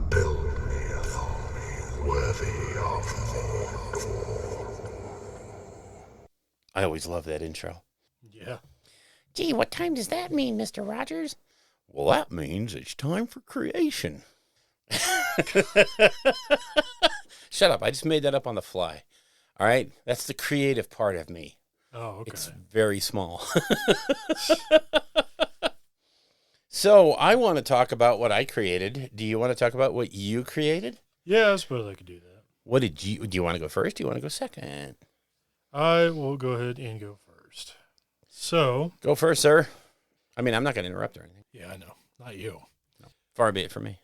build me a throne worthy of Mordor. I always love that intro. Yeah. Gee, what time does that mean, Mr. Rogers? Well, that means it's time for creation. Shut up. I just made that up on the fly. All right? That's the creative part of me. Oh, okay. It's very small. So I want to talk about what I created. Do you want to talk about what you created? Yeah, I suppose I could do that. What did you, do you want to go first? Do you want to go second? I will go ahead and go first. So. Go first, sir. I mean, I'm not going to interrupt or anything. Yeah, I know. Not you. No. Far be it from me.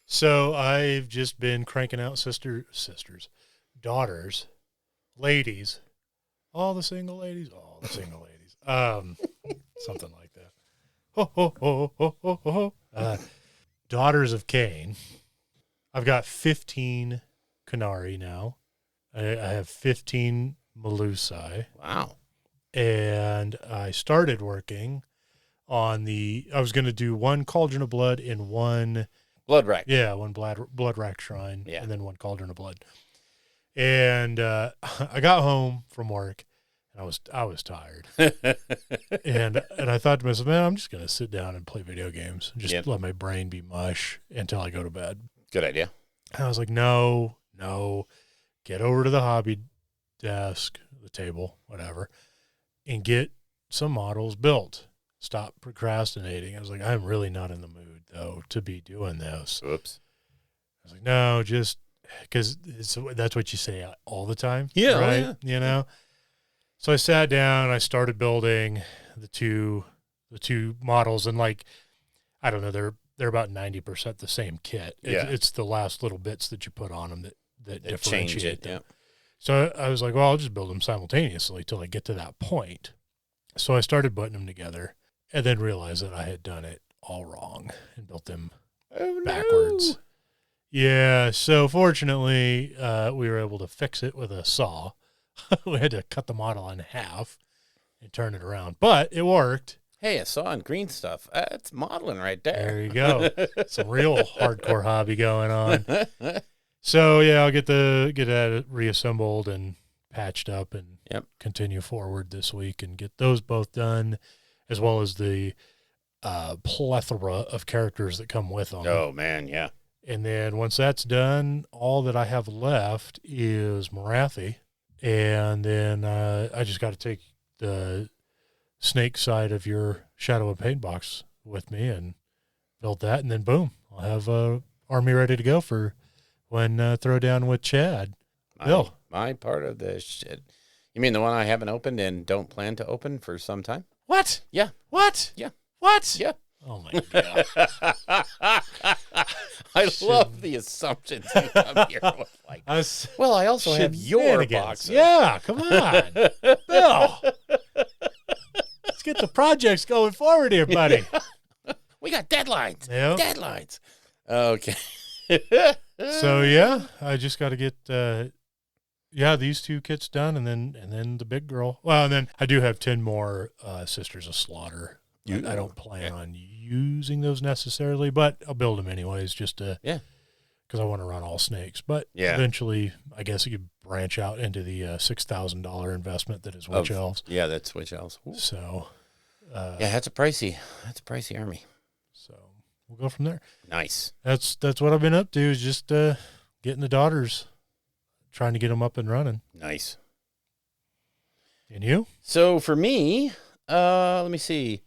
So I've just been cranking out daughters, ladies, all the single ladies. Something like that. Ho, ho, ho, ho, ho, ho, ho. Daughters of Cain. I've got 15 Canary now. I have 15 Melusai. Wow. And I started working on I was going to do one Cauldron of Blood and one Blood Rack. Yeah, one blood rack shrine, yeah. And then one Cauldron of Blood. And I got home from work, and I was tired, and I thought to myself, man, I'm just gonna sit down and play video games, and just let my brain be mush until I go to bed. Good idea. And I was like, no, get over to the hobby desk, the table, whatever, and get some models built. Stop procrastinating. I was like, I'm really not in the mood, though, to be doing this. Oops. I was like, no, just because that's what you say all the time. Yeah. Right? Yeah. You know? So I sat down, I started building the two models, and like, I don't know, they're about 90% the same kit. It's the last little bits that you put on them that differentiate them. Yeah. So I was like, well, I'll just build them simultaneously till I get to that point. So I started putting them together, and then realized that I had done it all wrong and built them backwards. No. Yeah, so fortunately, we were able to fix it with a saw. We had to cut the model in half and turn it around, but it worked. Hey, a saw and green stuff. That's modeling right there. There you go. Some real hardcore hobby going on. So yeah, I'll get that reassembled and patched up and continue forward this week and get those both done, as well as the plethora of characters that come with them. Oh, man, yeah. And then once that's done, all that I have left is Morathi. And then I just got to take the snake side of your Shadow and Paint box with me and build that. And then, boom, I'll have a army ready to go for when Throwdown with Chad. Bill. My part of this shit. You mean the one I haven't opened and don't plan to open for some time? What? Yeah. What? Yeah. What? Yeah. Oh, my God. I love the assumptions you come here with. Like, well, I also have your boxes. Yeah, come on. Bill. Let's get the projects going forward here, buddy. We got deadlines. Yep. Deadlines. Okay. So, yeah, I just got to get these two kits done, and then the big girl. Well, and then I do have 10 more Sisters of Slaughter. I don't plan on using those necessarily, but I'll build them anyways just to because I want to run all snakes. But eventually, I guess you could branch out into the $6,000 investment that is witch elves. Yeah, that's witch elves. Ooh. So, yeah, that's a pricey army. So we'll go from there. Nice. That's what I've been up to, is just getting the daughters, trying to get them up and running. Nice. And you? So for me, let me see.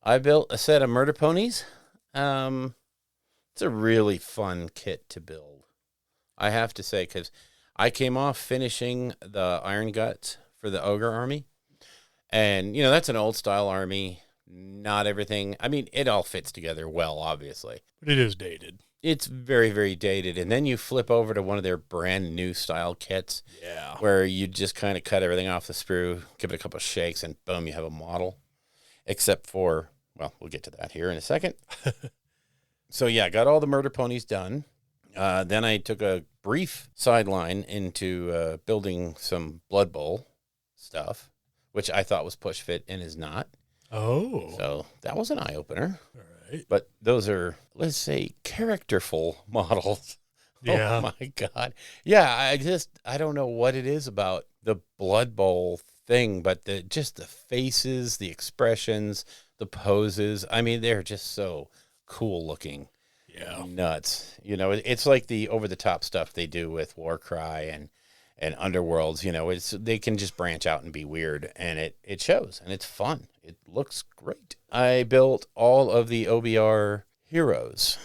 I built a set of murder ponies. It's a really fun kit to build, I have to say, because I came off finishing the Iron Guts for the Ogre army. And, that's an old style army. Not everything. I mean, it all fits together well, obviously. But it is dated. It's very, very dated. And then you flip over to one of their brand new style kits. Yeah. Where you just kind of cut everything off the sprue, give it a couple of shakes, and boom, you have a model. Except for, well, we'll get to that here in a second. So, yeah, got all the murder ponies done. Then I took a brief sideline into building some Blood Bowl stuff, which I thought was push fit and is not. Oh. So that was an eye-opener. All right. But those are, let's say, characterful models. Yeah. Oh, my God. Yeah, I don't know what it is about the Blood Bowl thing, but just the faces, the expressions, the poses. I mean, they're just so cool looking. Yeah. Nuts. It's like the over-the-top stuff they do with Warcry and Underworlds. They can just branch out and be weird, and it shows, and it's fun. It looks great. I built all of the OBR heroes.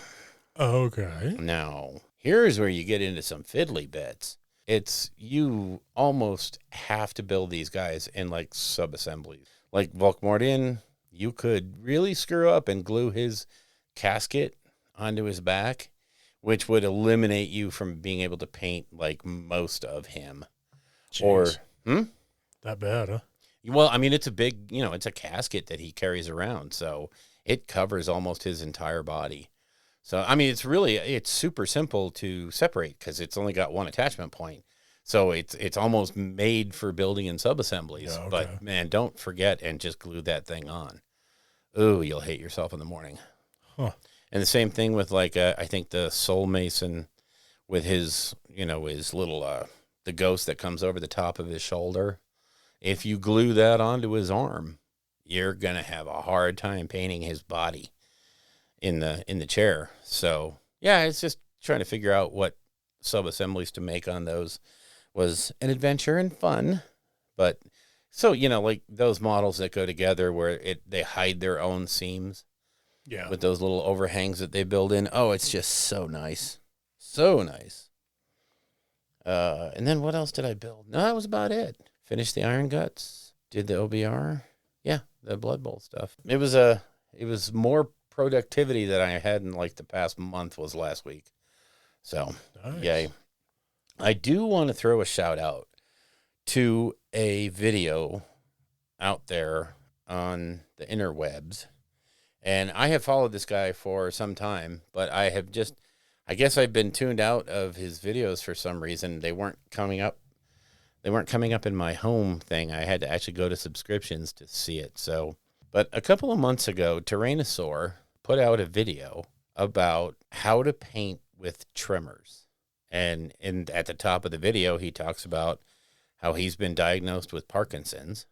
Okay. Now, here's where you get into some fiddly bits. You almost have to build these guys in like sub-assemblies. Like Volkmordian, you could really screw up and glue his casket onto his back, which would eliminate you from being able to paint like most of him. Jeez. Or, That bad, huh? Well, I mean, it's a big, it's a casket that he carries around, so it covers almost his entire body. So, I mean, it's super simple to separate because it's only got one attachment point. So it's almost made for building in sub-assemblies. Yeah, okay. But, man, don't forget and just glue that thing on. Ooh, you'll hate yourself in the morning. Huh. And the same thing with, like, I think the Soul Mason with his, his little, the ghost that comes over the top of his shoulder. If you glue that onto his arm, you're going to have a hard time painting his body in the chair. So, yeah, it's just trying to figure out what sub-assemblies to make on those was an adventure and fun. But, so, like those models that go together where they hide their own seams. Yeah. With those little overhangs that they build in. Oh, it's just so nice. So nice. And then what else did I build? No, that was about it. Finished the Iron Guts. Did the OBR. Yeah, the Blood Bowl stuff. It was more productivity than I had in like the past month was last week. So, Nice. Yay. I do want to throw a shout out to a video out there on the interwebs. And I have followed this guy for some time, but I guess I've been tuned out of his videos for some reason. They weren't coming up in my home thing. I had to actually go to subscriptions to see it. So, but a couple of months ago, Tyrannosaur put out a video about how to paint with trimmers. And at the top of the video, he talks about how he's been diagnosed with Parkinson's.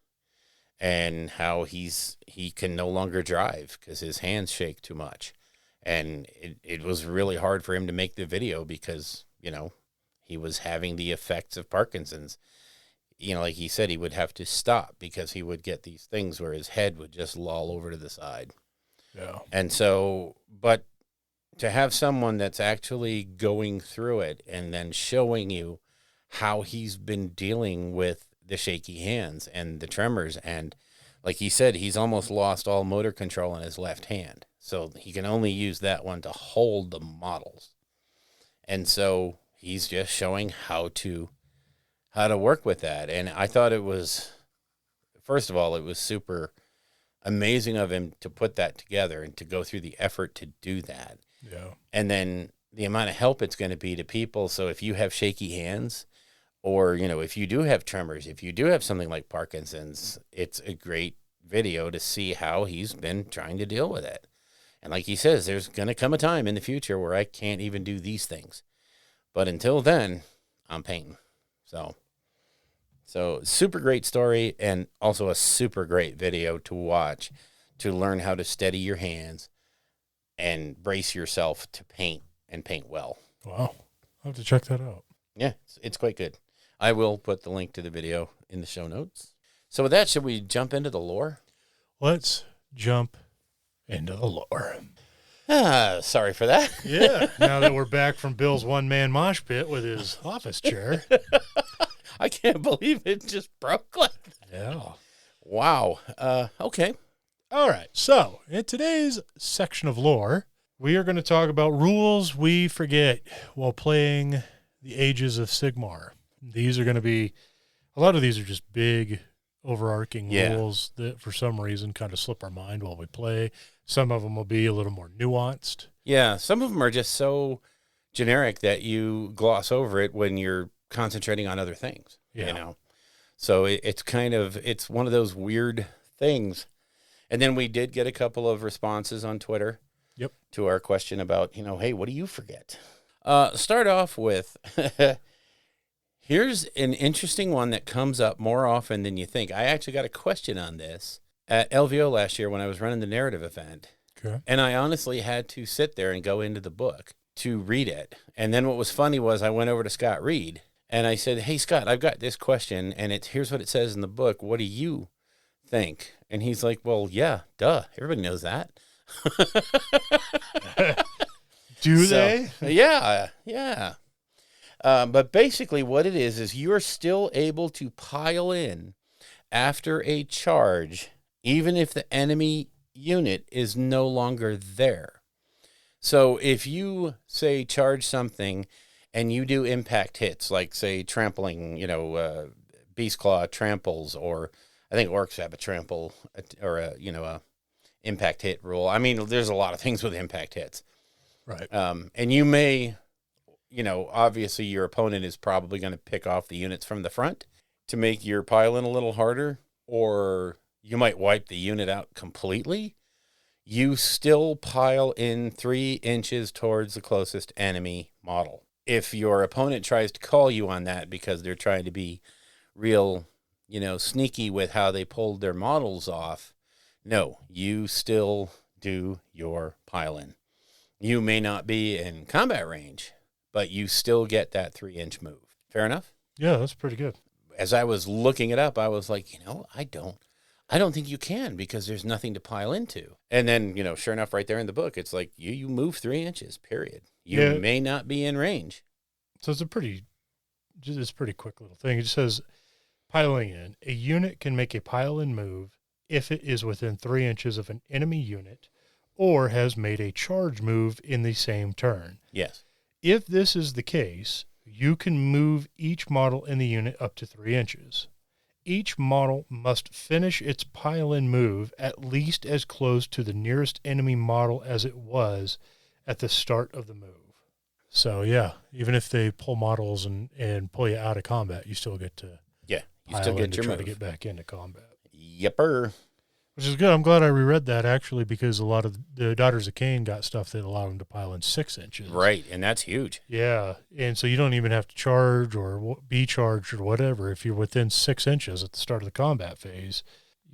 And how he can no longer drive because his hands shake too much. And it was really hard for him to make the video because, he was having the effects of Parkinson's. Like he said, he would have to stop because he would get these things where his head would just loll over to the side. Yeah. And so, but to have someone that's actually going through it and then showing you how he's been dealing with the shaky hands and the tremors. And like he said, he's almost lost all motor control in his left hand. So he can only use that one to hold the models. And so he's just showing how to work with that. And I thought it was, first of all, it was super amazing of him to put that together and to go through the effort to do that. Yeah. And then the amount of help it's going to be to people. So if you have shaky hands, or, if you do have tremors, if you do have something like Parkinson's, it's a great video to see how he's been trying to deal with it. And like he says, there's going to come a time in the future where I can't even do these things. But until then, I'm painting. So super great story, and also a super great video to watch to learn how to steady your hands and brace yourself to paint and paint well. Wow. I'll have to check that out. Yeah, it's quite good. I will put the link to the video in the show notes. So with that, should we jump into the lore? Let's jump into the lore. Sorry for that. Yeah. Now that we're back from Bill's one-man mosh pit with his office chair. I can't believe it just broke like that. Yeah. Wow. Okay. All right. So in today's section of lore, we are going to talk about rules we forget while playing the Ages of Sigmar. These are going to be, a lot of these are just big, overarching rules that for some reason kind of slip our mind while we play. Some of them will be a little more nuanced. Yeah, some of them are just so generic that you gloss over it when you're concentrating on other things, you know? So it's it's one of those weird things. And then we did get a couple of responses on Twitter to our question about, hey, what do you forget? Start off with, here's an interesting one that comes up more often than you think. I actually got a question on this at LVO last year when I was running the narrative event. Okay. And I honestly had to sit there and go into the book to read it. And then what was funny was I went over to Scott Reed and I said, hey, Scott, I've got this question and here's what it says in the book. What do you think? And he's like, well, yeah, duh. Everybody knows that. Do they? Yeah. But basically what it is you're still able to pile in after a charge, even if the enemy unit is no longer there. So if you, say, charge something and you do impact hits, like, say, trampling, Beast Claw tramples, or I think orcs have a trample or a impact hit rule. I mean, there's a lot of things with impact hits. Right. And you may, obviously your opponent is probably going to pick off the units from the front to make your pile in a little harder, or you might wipe the unit out completely. You still pile in 3 inches towards the closest enemy model. If your opponent tries to call you on that because they're trying to be real, sneaky with how they pulled their models off, no, you still do your pile in. You may not be in combat range, but you still get that 3-inch move. Fair enough? Yeah, that's pretty good. As I was looking it up, I was like, I don't think you can, because there's nothing to pile into. And then, sure enough, right there in the book, it's like you move 3 inches, period. You may not be in range. So it's a pretty quick little thing. It just says, piling in. A unit can make a pile-in move if it is within 3 inches of an enemy unit or has made a charge move in the same turn. Yes. If this is the case, you can move each model in the unit up to 3 inches. Each model must finish its pile-in move at least as close to the nearest enemy model as it was at the start of the move. So, yeah, even if they pull models and pull you out of combat, you still get to you still get your try move. to get back into combat. Yepper. Which is good. I'm glad I reread that, actually, because a lot of the Daughters of Cain got stuff that allowed them to pile in 6 inches. Right, and that's huge. Yeah, and so you don't even have to charge or be charged or whatever. If you're within 6 inches at the start of the combat phase,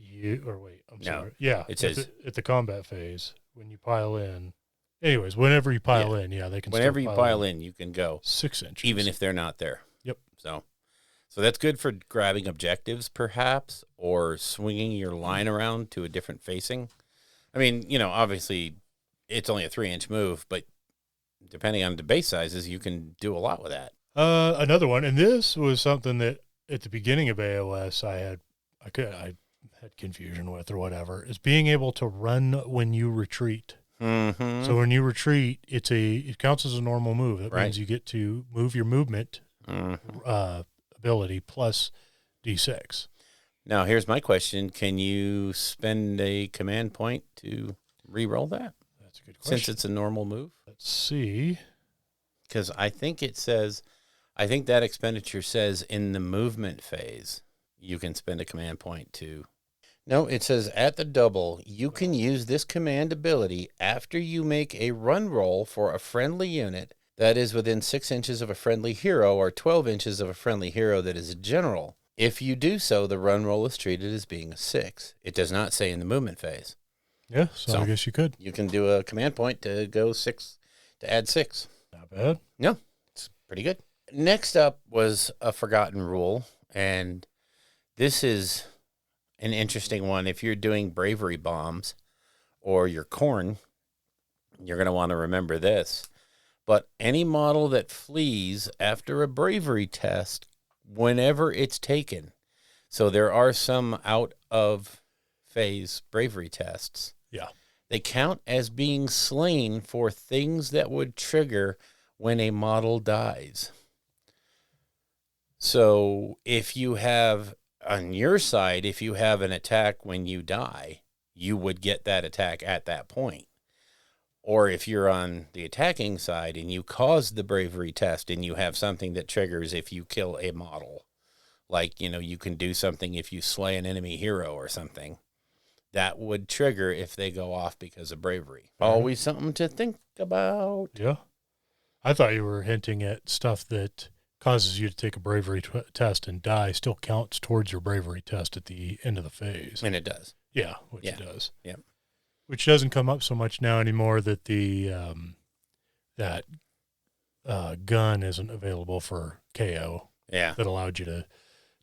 it says at the combat phase, when you pile in. Anyways, whenever you pile in, they can whenever you pile in, you can go 6 inches. even if they're not there. Yep. So that's good for grabbing objectives, perhaps, or swinging your line around to a different facing. I mean, obviously it's only a 3-inch move, but depending on the base sizes, you can do a lot with that. Another one, and this was something that at the beginning of AoS I had confusion with or whatever, is being able to run when you retreat. Mm-hmm. So when you retreat, it counts as a normal move. That means you get to move your movement ability plus D6. Now, here's my question. Can you spend a command point to re-roll that? That's a good question. Since it's a normal move? Let's see. Because I think that expenditure says in the movement phase, you can spend a command point to. No, it says at the double, you can use this command ability after you make a run roll for a friendly unit that is within 6 inches of a friendly hero or 12 inches of a friendly hero that is a general. If you do so, the run roll is treated as being a 6. It does not say in the movement phase. Yeah, so I guess you could. You can do a command point to go 6, to add 6. Not bad. No, it's pretty good. Next up was a forgotten rule, and this is an interesting one. If you're doing bravery bombs or your corn, you're going to want to remember this. But any model that flees after a bravery test, whenever it's taken, so there are some out of phase bravery tests. Yeah. They count as being slain for things that would trigger when a model dies. So if you have, on your side, if you have an attack when you die, you would get that attack at that point. Or if you're on the attacking side and you cause the bravery test and you have something that triggers if you kill a model, like, you can do something if you slay an enemy hero or something, that would trigger if they go off because of bravery. Always something to think about. Yeah. I thought you were hinting at stuff that causes you to take a bravery test and die still counts towards your bravery test at the end of the phase. And it does. Yeah, which it does. Yeah. Which doesn't come up so much now anymore that the gun isn't available for KO. Yeah. That allowed you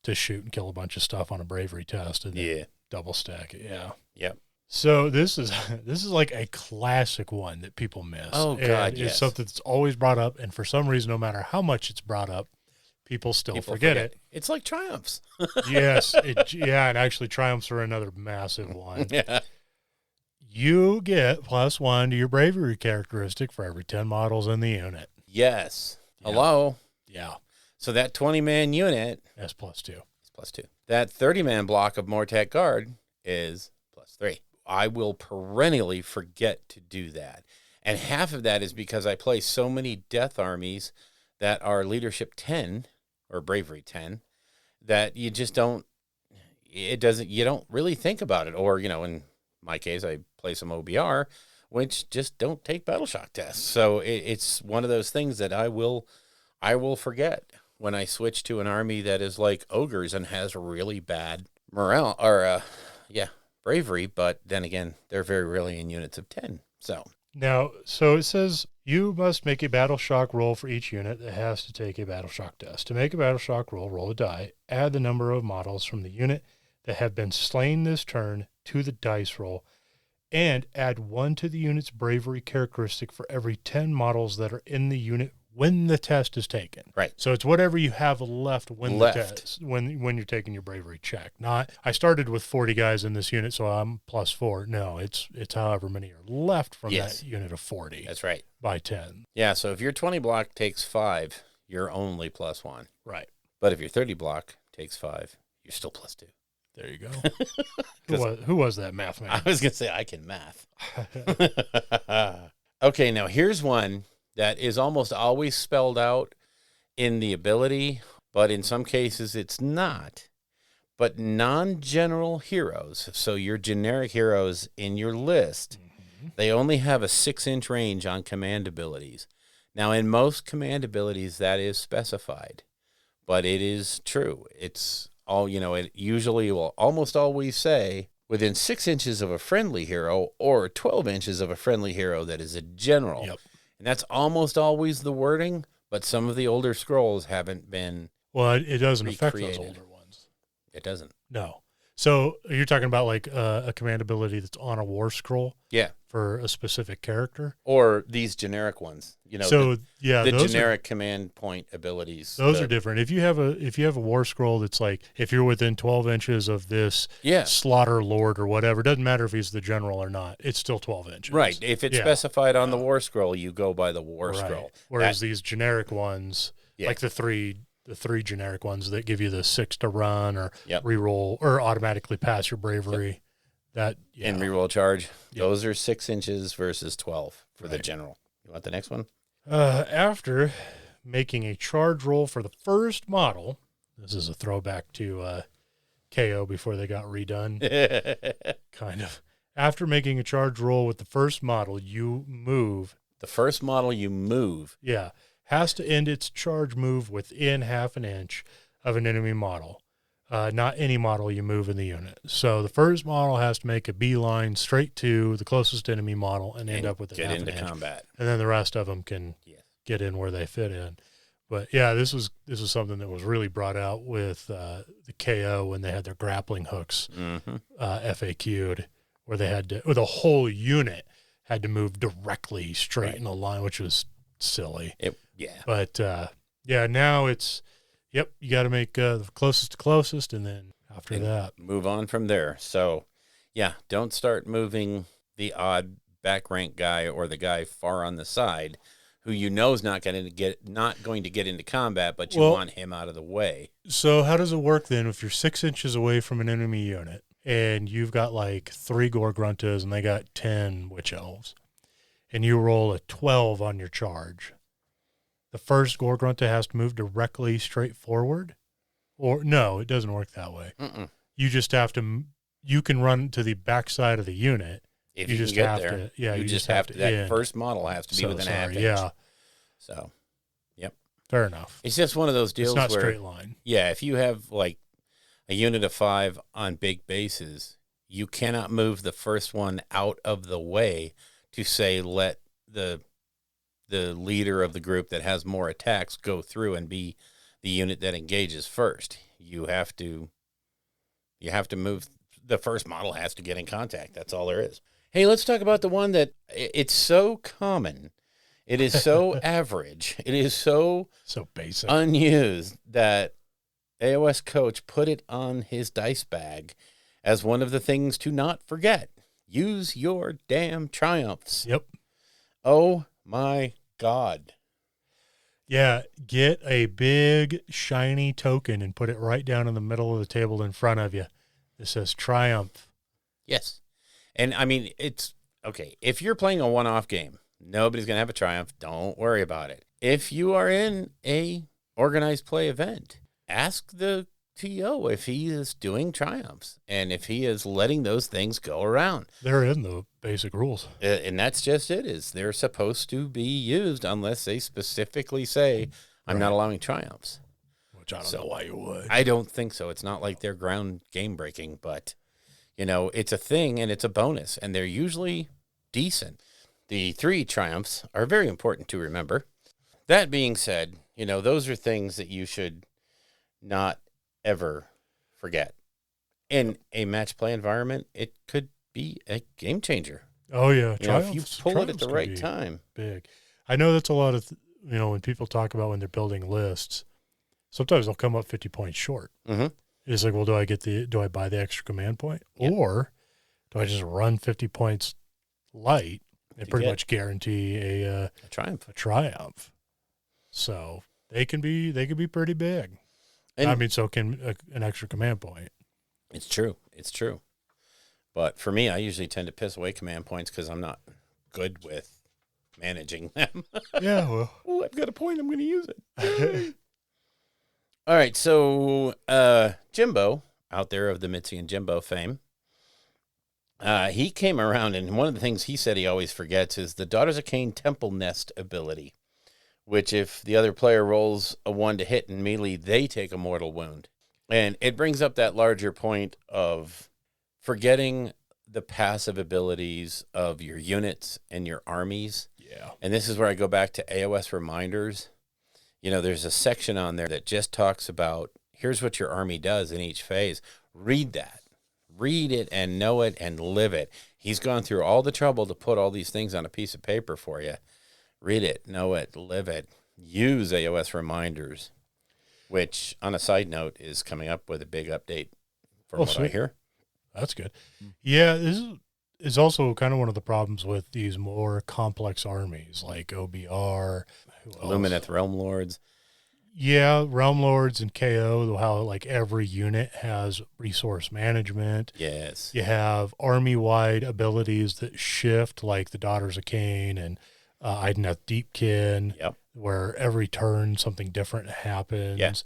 to shoot and kill a bunch of stuff on a bravery test and then double stack it. Yeah. Yep. So this is like a classic one that people miss. Oh, God, and yes. It's something that's always brought up, and for some reason, no matter how much it's brought up, people still forget it. It's like triumphs. Yes. And actually triumphs are another massive one. Yeah. You get +1 to your bravery characteristic for every 10 models in the unit. Yes. Yeah. Hello. Yeah. So that 20-man unit That's +2. is +2. That 30-man block of Mortek Guard is +3. I will perennially forget to do that. And half of that is because I play so many death armies that are leadership 10 or bravery 10 that you just don't really think about it. Or, in my case, I play some OBR, which just don't take battle shock tests. So it's one of those things that I will forget when I switch to an army that is like ogres and has really bad morale or, bravery, but then again, they're very rarely in units of 10. So it says you must make a battle shock roll for each unit that has to take a battle shock test. To make a battle shock roll a die, add the number of models from the unit that have been slain this turn to the dice roll, and add 1 to the unit's bravery characteristic for every 10 models that are in the unit when the test is taken. Right. So it's whatever you have left when the test, when you're taking your bravery check. Not I started with 40 guys in this unit, so I'm +4. No, it's however many are left from that unit of 40. That's right. By 10. Yeah, so if your 20 block takes 5, you're only +1. Right. But if your 30 block takes 5, you're still +2. There you go. Who was that math man? I was going to say I can math. Okay, now here's one that is almost always spelled out in the ability, but in some cases it's not. But non-general heroes, so your generic heroes in your list, they only have a 6-inch range on command abilities. Now, in most command abilities, that is specified, but it is true. It's all, it usually will almost always say within 6 inches of a friendly hero or 12 inches of a friendly hero that is a general. Yep. And that's almost always the wording, but some of the older scrolls haven't been Well, it doesn't affect those recreated. older ones. It doesn't. No. So you're talking about like a command ability that's on a war scroll Yeah. for a specific character? Or these generic ones, So the those generic command point abilities. Those are different. If you have a war scroll that's like if you're within 12 inches of this slaughter lord or whatever, it doesn't matter if he's the general or not. It's still 12 inches. Right. If it's specified on the war scroll, you go by the war scroll. Whereas these generic ones, like the three generic ones that give you the 6 to run or reroll or automatically pass your bravery, and reroll charge. Those are 6 inches versus 12 for the general. You want the next one? After making a charge roll for the first model, this is a throwback to KO before they got redone, kind of. After making a charge roll with the first model, you move The first model you move. Yeah. Has to end its charge move within half an inch of an enemy model. Not any model you move in the unit. So the first model has to make a beeline straight to the closest enemy model and end up with it get half into an inch. combat. And then the rest of them can get in where they fit in. But yeah, this was something that was really brought out with the KO when they had their grappling hooks FAQ'd, where they had to, or the whole unit had to move directly straight in a line, which was silly. But now it's, you got to make the closest to closest, and then after that, move on from there. So, don't start moving the odd back rank guy or the guy far on the side, who you know is not going to get into combat, but you want him out of the way. So how does it work then if you're 6 inches away from an enemy unit and you've got like 3 Gore Gruntas and they got 10 Witch Elves, and you roll a 12 on your charge? The first Gore Grunta has to move directly straight forward? Or no, it doesn't work that way. You just have to, you can run to the backside of the unit. If you just have there, you just have to. That first model has to be within a half inch. Yeah. So, fair enough. It's just one of those deals. It's not where, straight line. Yeah, if you have like a unit of 5 on big bases, you cannot move the first one out of the way to say let the leader of the group that has more attacks go through and be the unit that engages first. You have to move. The first model has to get in contact. That's all there is. Hey, let's talk about the one that it's so common. It is so average. It is so basic, unused that AoS Coach put it on his dice bag as one of the things to not forget. Use your damn triumphs. Yep. Oh my God. Yeah, get a big shiny token and put it right down in the middle of the table in front of you. It says triumph. Yes. And I mean, it's okay. If you're playing a one-off game, nobody's going to have a triumph. Don't worry about it. If you are in a organized play event, ask the TO if he is doing triumphs and if he is letting those things go around. They're in the basic rules. And that's just it, is they're supposed to be used unless they specifically say, I'm not allowing triumphs. Which I don't know why you would. I don't think so. It's not like they're ground game breaking, but it's a thing and it's a bonus, and they're usually decent. The 3 triumphs are very important to remember. That being said, those are things that you should not ever forget. In a match play environment, it could be a game changer. Oh, yeah. If you pull it at the right time. Big. I know that's a lot of, when people talk about when they're building lists, sometimes they'll come up 50 points short. Mm-hmm. It's like, well, do I buy the extra command point? Yep. Or do I just run 50 points light and pretty much guarantee a triumph? So they can be pretty big. And I mean, so can an extra command point. It's true. But for me, I usually tend to piss away command points because I'm not good with managing them. Yeah, well. Oh, I've got a point. I'm going to use it. All right, so Jimbo, out there of the Mitzi and Jimbo fame, he came around, and one of the things he said he always forgets is the Daughters of Cain Temple Nest ability, which if the other player rolls a 1 to hit in melee, they take a mortal wound. And it brings up that larger point of forgetting the passive abilities of your units and your armies. Yeah. And this is where I go back to AoS reminders. There's a section on there that just talks about, here's what your army does in each phase. Read that. Read it and know it and live it. He's gone through all the trouble to put all these things on a piece of paper for you. Read it, know it, live it. Use AoS reminders, which, on a side note, is coming up with a big update from what I hear. That's good. Yeah, this is also kind of one of the problems with these more complex armies like OBR. Lumineth Realm Lords. Yeah, Realm Lords and KO, how like every unit has resource management. Yes. You have army-wide abilities that shift, like the Daughters of Cain and Ideneth Deepkin, where every turn something different happens.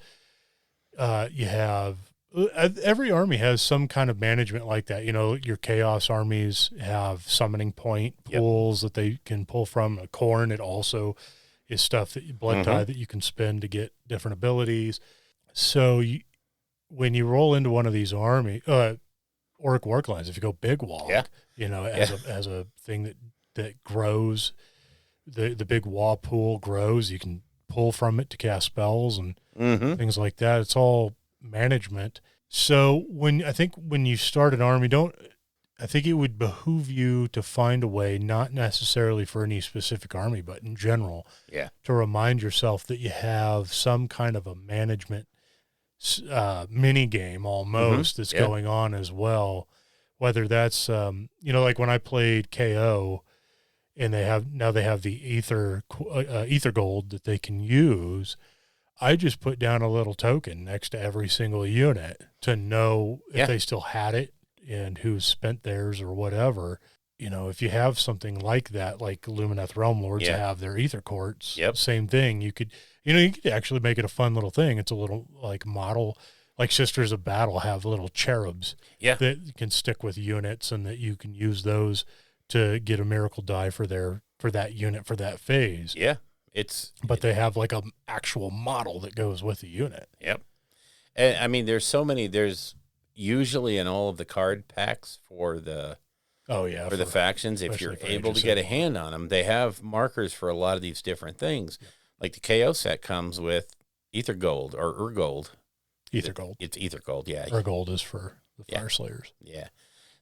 Yeah. You have every army has some kind of management like that. You know, your chaos armies have summoning point pools that they can pull from. A Khorne, it also is stuff that blood tie that you can spend to get different abilities. So when you roll into one of these army Orc Warclines, if you go big wall, you know, as a thing that grows, the big wall pool grows, you can pull from it to cast spells and things like that. It's all management. So when you start an army, I think it would behoove you to find a way, not necessarily for any specific army, but in general, to remind yourself that you have some kind of a management mini game almost that's going on as well. Whether that's you know, like when I played KO, and they have the ether gold that they can use. I just put down a little token next to every single unit to know if they still had it and who's spent theirs or whatever. You know, if you have something like that, like Lumineth Realm Lords have their ether courts, same thing. You could actually make it a fun little thing. It's a little like model, like Sisters of Battle have little cherubs that can stick with units, and that you can use those to get a miracle die for that unit for that phase. Yeah. But they have like an actual model that goes with the unit. Yep. And I mean, there's usually in all of the card packs for the the factions, if you're able to get a hand on them, they have markers for a lot of these different things. Yeah. Like the KO set comes with Ether Gold or Urgold. Ether Gold. It's Ether Gold, yeah. Urgold is for the Fire Slayers. Yeah.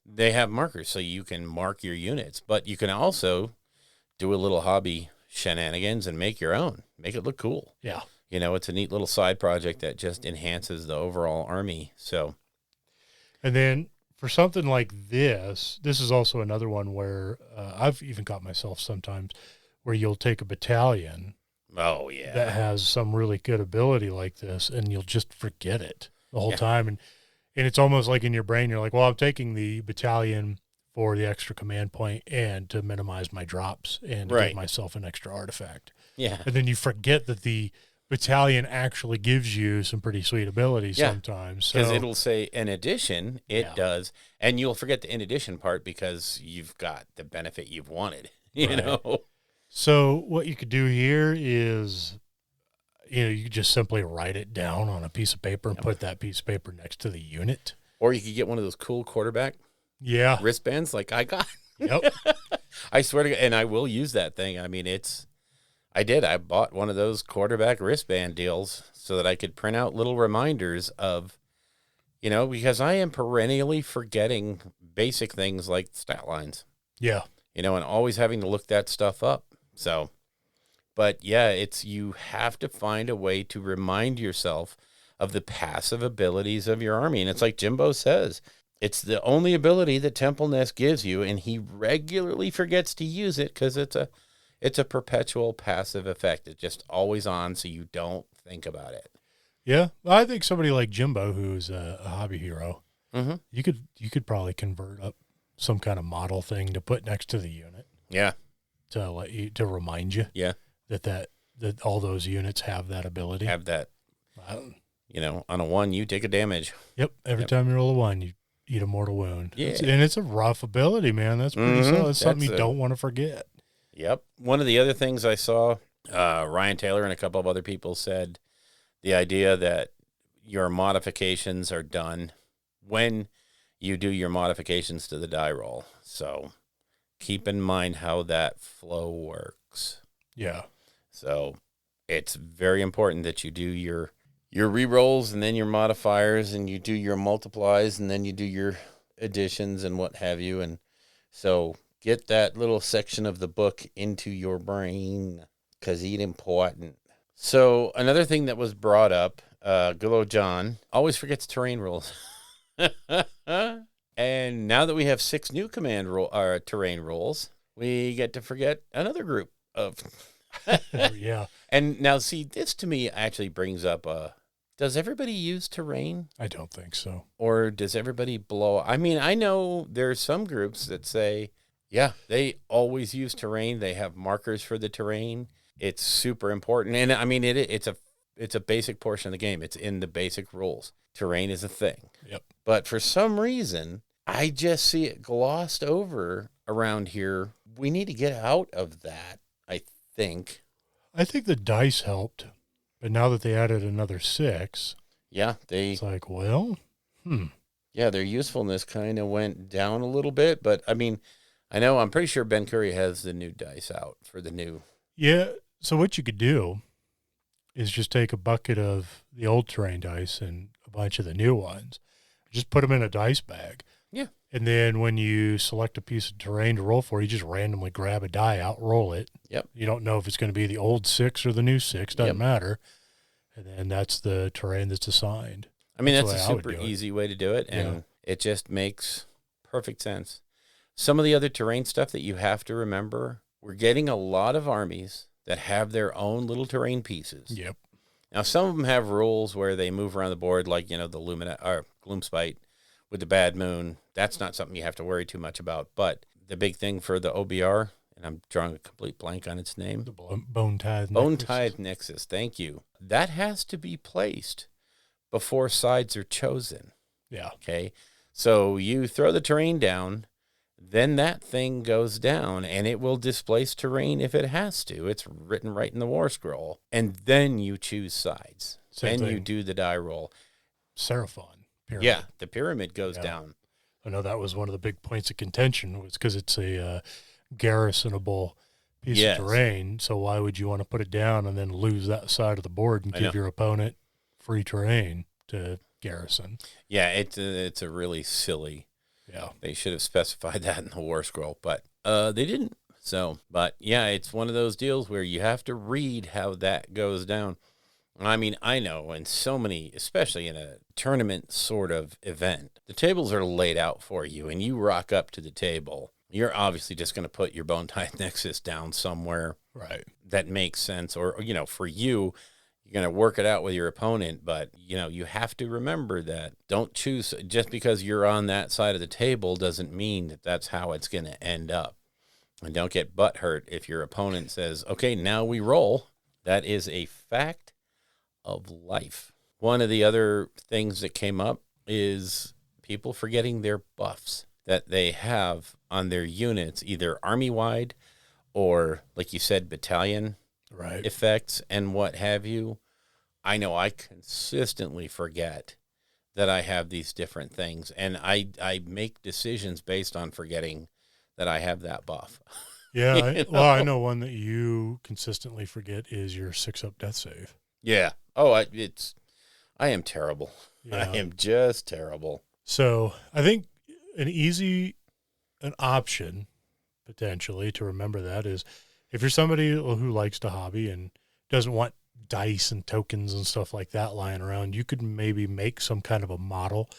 They have markers, so you can mark your units, but you can also do a little hobby shenanigans and make your own. Make it look cool. Yeah. You know, it's a neat little side project that just enhances the overall army. So, and then for something like this is also another one where I've even caught myself sometimes where you'll take a battalion that has some really good ability like this, and you'll just forget it the whole time. And it's almost like in your brain, you're like, well, I'm taking the battalion for the extra command point and to minimize my drops and to give myself an extra artifact. Yeah. And then you forget that the battalion actually gives you some pretty sweet abilities sometimes. Because it'll say in addition, it does. And you'll forget the in addition part because you've got the benefit you've wanted, you know? So what you could do here is, you know, you could just simply write it down on a piece of paper and put that piece of paper next to the unit. Or you could get one of those cool quarterback wristbands like I got. Yep. I swear to God, and I will use that thing. I mean, I bought one of those quarterback wristband deals so that I could print out little reminders of, you know, because I am perennially forgetting basic things like stat lines. Yeah. You know, and always having to look that stuff up. So, but yeah, you have to find a way to remind yourself of the passive abilities of your army. And it's like Jimbo says, it's the only ability that Temple Nest gives you, and he regularly forgets to use it because it's a perpetual passive effect. It's just always on, so you don't think about it. Yeah, I think somebody like Jimbo, who's a hobby hero, you could probably convert up some kind of model thing to put next to the unit. Yeah, to remind you. Yeah, that all those units have that ability. Have that. You know, on a 1, you take a damage. Yep. Every time you roll a 1, you eat a mortal wound. Yeah, and it's a rough ability, man. That's pretty solid. It's something you don't want to forget. Yep. One of the other things I saw, Ryan Taylor and a couple of other people said the idea that your modifications are done when you do your modifications to the die roll. So keep in mind how that flow works. Yeah. So it's very important that you do your re-rolls and then your modifiers, and you do your multiplies, and then you do your additions and what have you. And so get that little section of the book into your brain because it's important. So another thing that was brought up, good old John always forgets terrain rules. And now that we have 6 new terrain rules, we get to forget another group of. Yeah. And now, see, this to me actually brings up does everybody use terrain? I don't think so. Or does everybody blow? I mean, I know there's some groups that say, yeah, they always use terrain. They have markers for the terrain. It's super important. And I mean, it's it's a basic portion of the game. It's in the basic rules. Terrain is a thing. Yep. But for some reason, I just see it glossed over around here. We need to get out of that, I think. I think the dice helped, but now that they added another 6, Yeah, it's like, well, yeah, their usefulness kind of went down a little bit. But, I mean, I'm pretty sure Ben Curry has the new dice out for the new. Yeah, so what you could do is just take a bucket of the old terrain dice and a bunch of the new ones. Just put them in a dice bag. Yeah. And then when you select a piece of terrain to roll for, you just randomly grab a die out, roll it. Yep. You don't know if it's going to be the old 6 or the new 6. Doesn't Yep. matter. And then that's the terrain that's assigned. I mean, That's that's the a way I would super do it. easy way to do it, and Yeah. it just makes perfect sense. Some of the other terrain stuff that you have to remember, we're getting a lot of armies that have their own little terrain pieces. Yep. Now, some of them have rules where they move around the board, like, the Gloomspite with the Bad Moon. That's not something you have to worry too much about. But the big thing for the OBR, and I'm drawing a complete blank on its name, The bone tithe. Bone Tithe Nexus. Thank you. That has to be placed before sides are chosen. Yeah. Okay. So you throw the terrain down, then that thing goes down and it will displace terrain if it has to. It's written right in the War Scroll. And then you choose sides. Same Then you thing. do the die roll. Seraphon. Pyramid. Yeah, the pyramid goes Yeah. down. I know that was one of the big points of contention was because it's a garrisonable piece Yes. of terrain. So why would you want to put it down and then lose that side of the board and I give know. your opponent free terrain to garrison? Yeah, it's a really silly. Yeah. They should have specified that in the War Scroll, but they didn't. So, but yeah, it's one of those deals where you have to read how that goes down. I mean, I know in so many, especially in a tournament sort of event, the tables are laid out for you and you rock up to the table. You're obviously just going to put your Bone Tithe Nexus down somewhere Right. that makes sense. Or, for you, you're going to work it out with your opponent. But, you have to remember that don't choose just because you're on that side of the table doesn't mean that that's how it's going to end up. And don't get butthurt if your opponent says, okay, now we roll. That is a fact of life. One of the other things that came up is people forgetting their buffs that they have on their units, either army-wide or, like you said, battalion Right. effects and what have you. I know I consistently forget that I have these different things, and I make decisions based on forgetting that I have that buff. Yeah. You I know one that you consistently forget is your 6-up death save. Yeah. Oh, I am terrible. Yeah. I am just terrible. So I think an option potentially to remember that is if you're somebody who likes to hobby and doesn't want dice and tokens and stuff like that lying around, you could maybe make some kind of a model,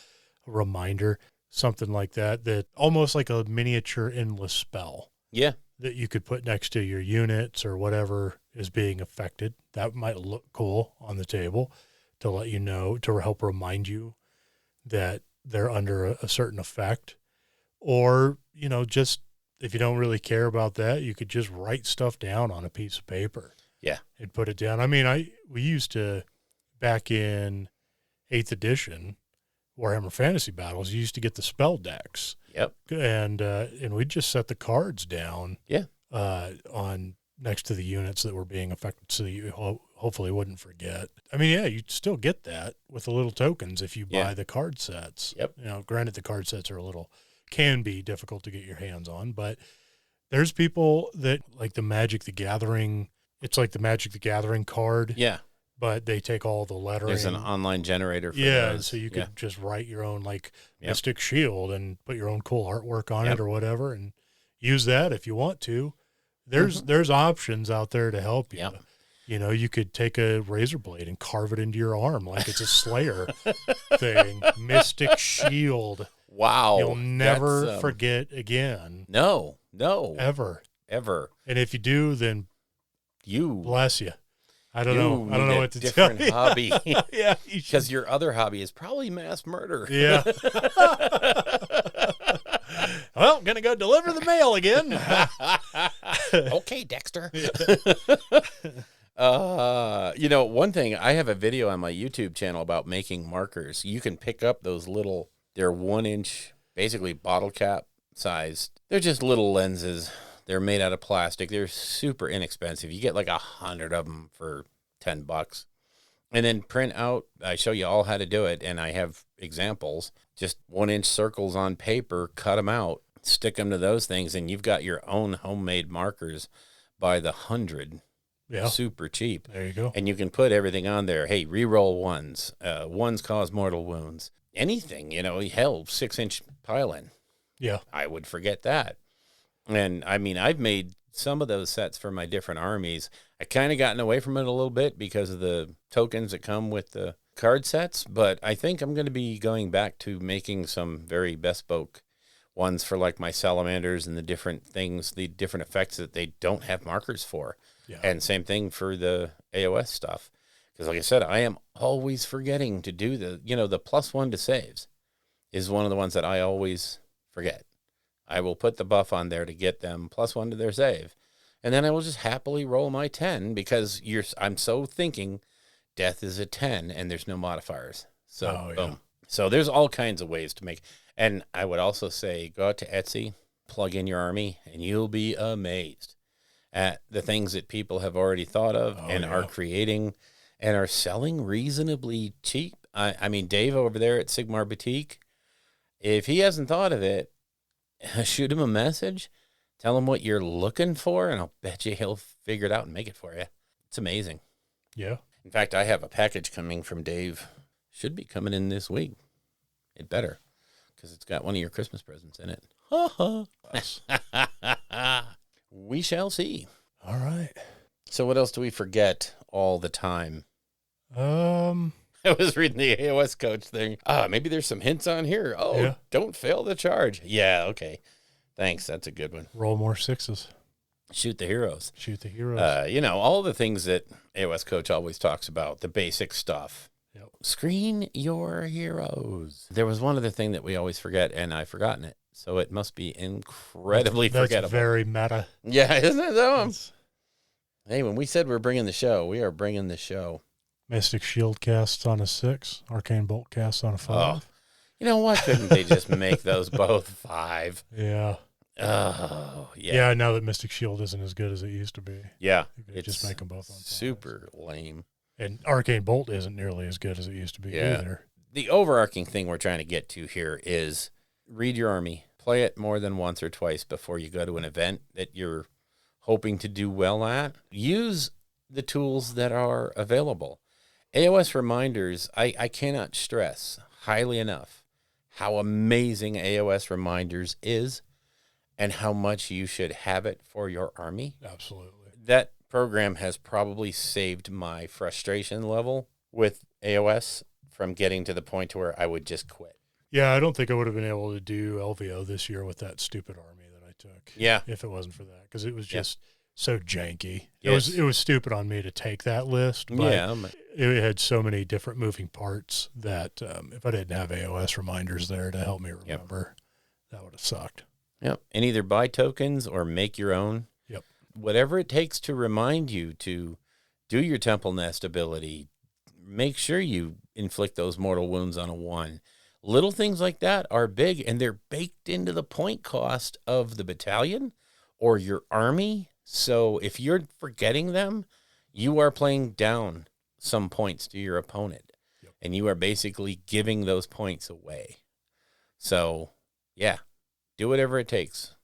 a reminder, something like that almost like a miniature endless spell Yeah. that you could put next to your units or whatever is being affected. That might look cool on the table to let you know, to help remind you that they're under a certain effect. Or, just if you don't really care about that, you could just write stuff down on a piece of paper. Yeah. And put it down. I mean, we used to, back in 8th edition, Warhammer Fantasy Battles, you used to get the spell decks. Yep. And we'd just set the cards down. Yeah. On next to the units that were being affected, so you hopefully wouldn't forget. I mean, yeah, you'd still get that with the little tokens if you buy Yeah. the card sets. Yep. Granted, the card sets can be difficult to get your hands on, but there's people that like the Magic the Gathering. It's like the Magic the Gathering card, Yeah. but they take all the lettering. There's an online generator for Yeah, those. so you could just write your own Yep. Mystic Shield and put your own cool artwork on Yep. it or whatever, and use that if you want to. There's options out there to help you. Yep. You could take a razor blade and carve it into your arm like it's a Slayer thing. Mystic Shield. Wow. You'll never That's, forget again. No. Ever. And if you do, then you bless you. I don't you know. I don't need know a what to tell different you. hobby. Yeah, you should. Because your other hobby is probably mass murder. Yeah. Well, gonna go deliver the mail again. Okay, Dexter. One thing, I have a video on my YouTube channel about making markers. You can pick up those little, they're 1-inch, basically bottle cap sized. They're just little lenses. They're made out of plastic. They're super inexpensive. You get like 100 of them for $10. And then print out, I show you all how to do it, and I have examples. Just 1-inch circles on paper, cut them out, stick them to those things, and you've got your own homemade markers by the 100. Yeah. Super cheap. There you go. And you can put everything on there. Hey, re-roll ones. Ones cause mortal wounds. Anything, hell, 6-inch pile-in. Yeah. I would forget that. And, I mean, I've made some of those sets for my different armies. I kind of gotten away from it a little bit because of the tokens that come with the card sets, but I think I'm going to be going back to making some very bespoke ones for like my salamanders and the different things, the different effects that they don't have markers for. Yeah. And same thing for the AoS stuff. Because like I said, I am always forgetting to do the +1 to saves is one of the ones that I always forget. I will put the buff on there to get them +1 to their save. And then I will just happily roll my 10 because I'm so thinking death is a 10 and there's no modifiers. So, boom. So there's all kinds of ways to make. And I would also say go out to Etsy, plug in your army, and you'll be amazed at the things that people have already thought of are creating and are selling reasonably cheap. I mean, Dave over there at Sigmar Boutique, if he hasn't thought of it, shoot him a message, tell him what you're looking for, and I'll bet you he'll figure it out and make it for you. It's amazing. Yeah. In fact, I have a package coming from Dave. Should be coming in this week. It better, because it's got one of your Christmas presents in it. We shall see. All right. So what else do we forget all the time? I was reading the AoS coach thing. Maybe there's some hints on here. Oh, Don't fail the charge. Yeah, okay. Thanks. That's a good one. Roll more 6s. Shoot the heroes. Shoot the heroes. All the things that AoS coach always talks about, the basic stuff. Yep. Screen your heroes. There was one other thing that we always forget, and I've forgotten it. So it must be incredibly forgettable. That's very meta. Yeah, isn't it though? Hey, when we said we're bringing the show, we are bringing the show. Mystic Shield casts on a 6. Arcane Bolt casts on a 5. Oh, you know, why couldn't they just make those both 5? Yeah. Oh, yeah. Yeah, now that Mystic Shield isn't as good as it used to be. Yeah. It's just make them both on 5s. Super lame. And Arcane Bolt isn't nearly as good as it used to be either. The overarching thing we're trying to get to here is read your army. Play it more than once or twice before you go to an event that you're hoping to do well at. Use the tools that are available. AoS Reminders, I cannot stress highly enough how amazing AoS Reminders is and how much you should have it for your army. Absolutely. That program has probably saved my frustration level with AoS from getting to the point to where I would just quit. Yeah, I don't think I would have been able to do LVO this year with that stupid army that I took. Yeah. If it wasn't for that, because it was just so janky. Yes. It was stupid on me to take that list, but Yeah. it had so many different moving parts that if I didn't have AoS Reminders there to help me remember, that would have sucked. Yep. And either buy tokens or make your own. Yep. Whatever it takes to remind you to do your Temple Nest ability, make sure you inflict those mortal wounds on a 1. Little things like that are big, and they're baked into the point cost of the battalion or your army. So if you're forgetting them, you are playing down some points to your opponent, and you are basically giving those points away. So, yeah, do whatever it takes.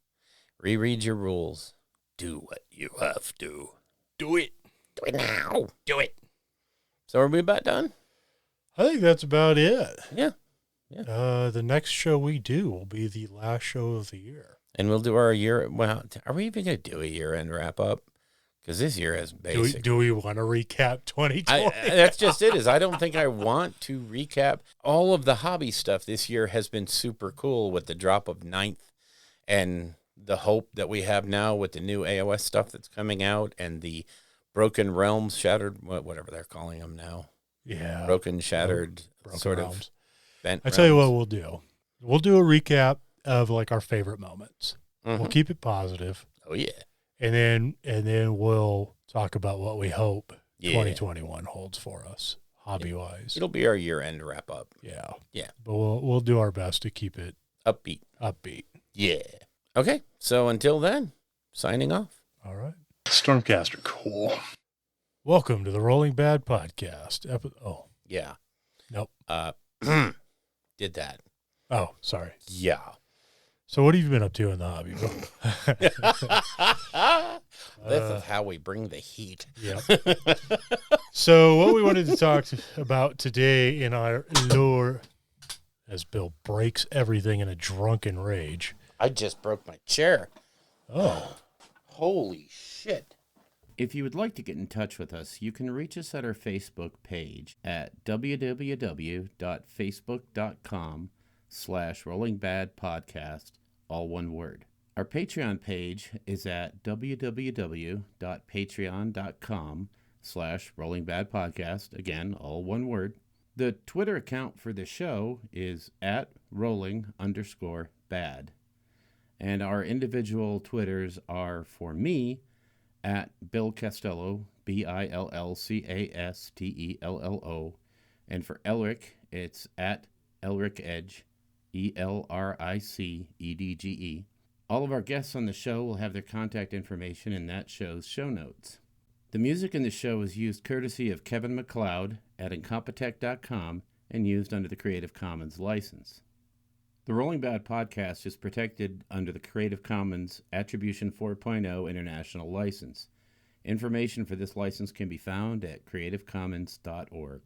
Reread your rules. Do what you have to. Do it. Do it now. Do it. So are we about done? I think that's about it. Yeah. The next show we do will be the last show of the year. And we'll do our year. Well, are we even going to do a year-end wrap-up? Because this year has basic. Do we want to recap 2020? That's just it. Is I don't think I want to recap all of the hobby stuff. This year has been super cool with the drop of 9th and the hope that we have now with the new AoS stuff that's coming out and the Broken Realms, Shattered, whatever they're calling them now. Yeah. Broken, Shattered, Broken sort realms. of bent I tell you realms. what we'll do. We'll do a recap of like our favorite moments. Mhm. We'll keep it positive. Oh, yeah. And then we'll talk about what we hope Yeah. 2021 holds for us, hobby-wise. It'll be our year-end wrap-up. Yeah. Yeah. But we'll do our best to keep it Upbeat. Yeah. Okay, so until then, signing off. All right. Stormcaster, cool. Welcome to the Rolling Bad Podcast. Yeah. Nope. Did that. Oh, sorry. Yeah. So what have you been up to in the hobby, bro? This is how we bring the heat. Yeah. So what we wanted to talk about today in our lore, as Bill breaks everything in a drunken rage. I just broke my chair. Oh. Holy shit. If you would like to get in touch with us, you can reach us at our Facebook page at www.facebook.com/rollingbadpodcast, all one word. Our Patreon page is at www.patreon.com/rollingbadpodcast, again, all one word. The Twitter account for the show is at rolling_bad. And our individual Twitters are, for me, at Bill Castello, BILLCASTELLO. And for Elric, it's at Elric Edge, ELRICEDGE. All of our guests on the show will have their contact information in that show's show notes. The music in the show is used courtesy of Kevin MacLeod at Incompetech.com and used under the Creative Commons license. The Rolling Bad Podcast is protected under the Creative Commons Attribution 4.0 International License. Information for this license can be found at creativecommons.org.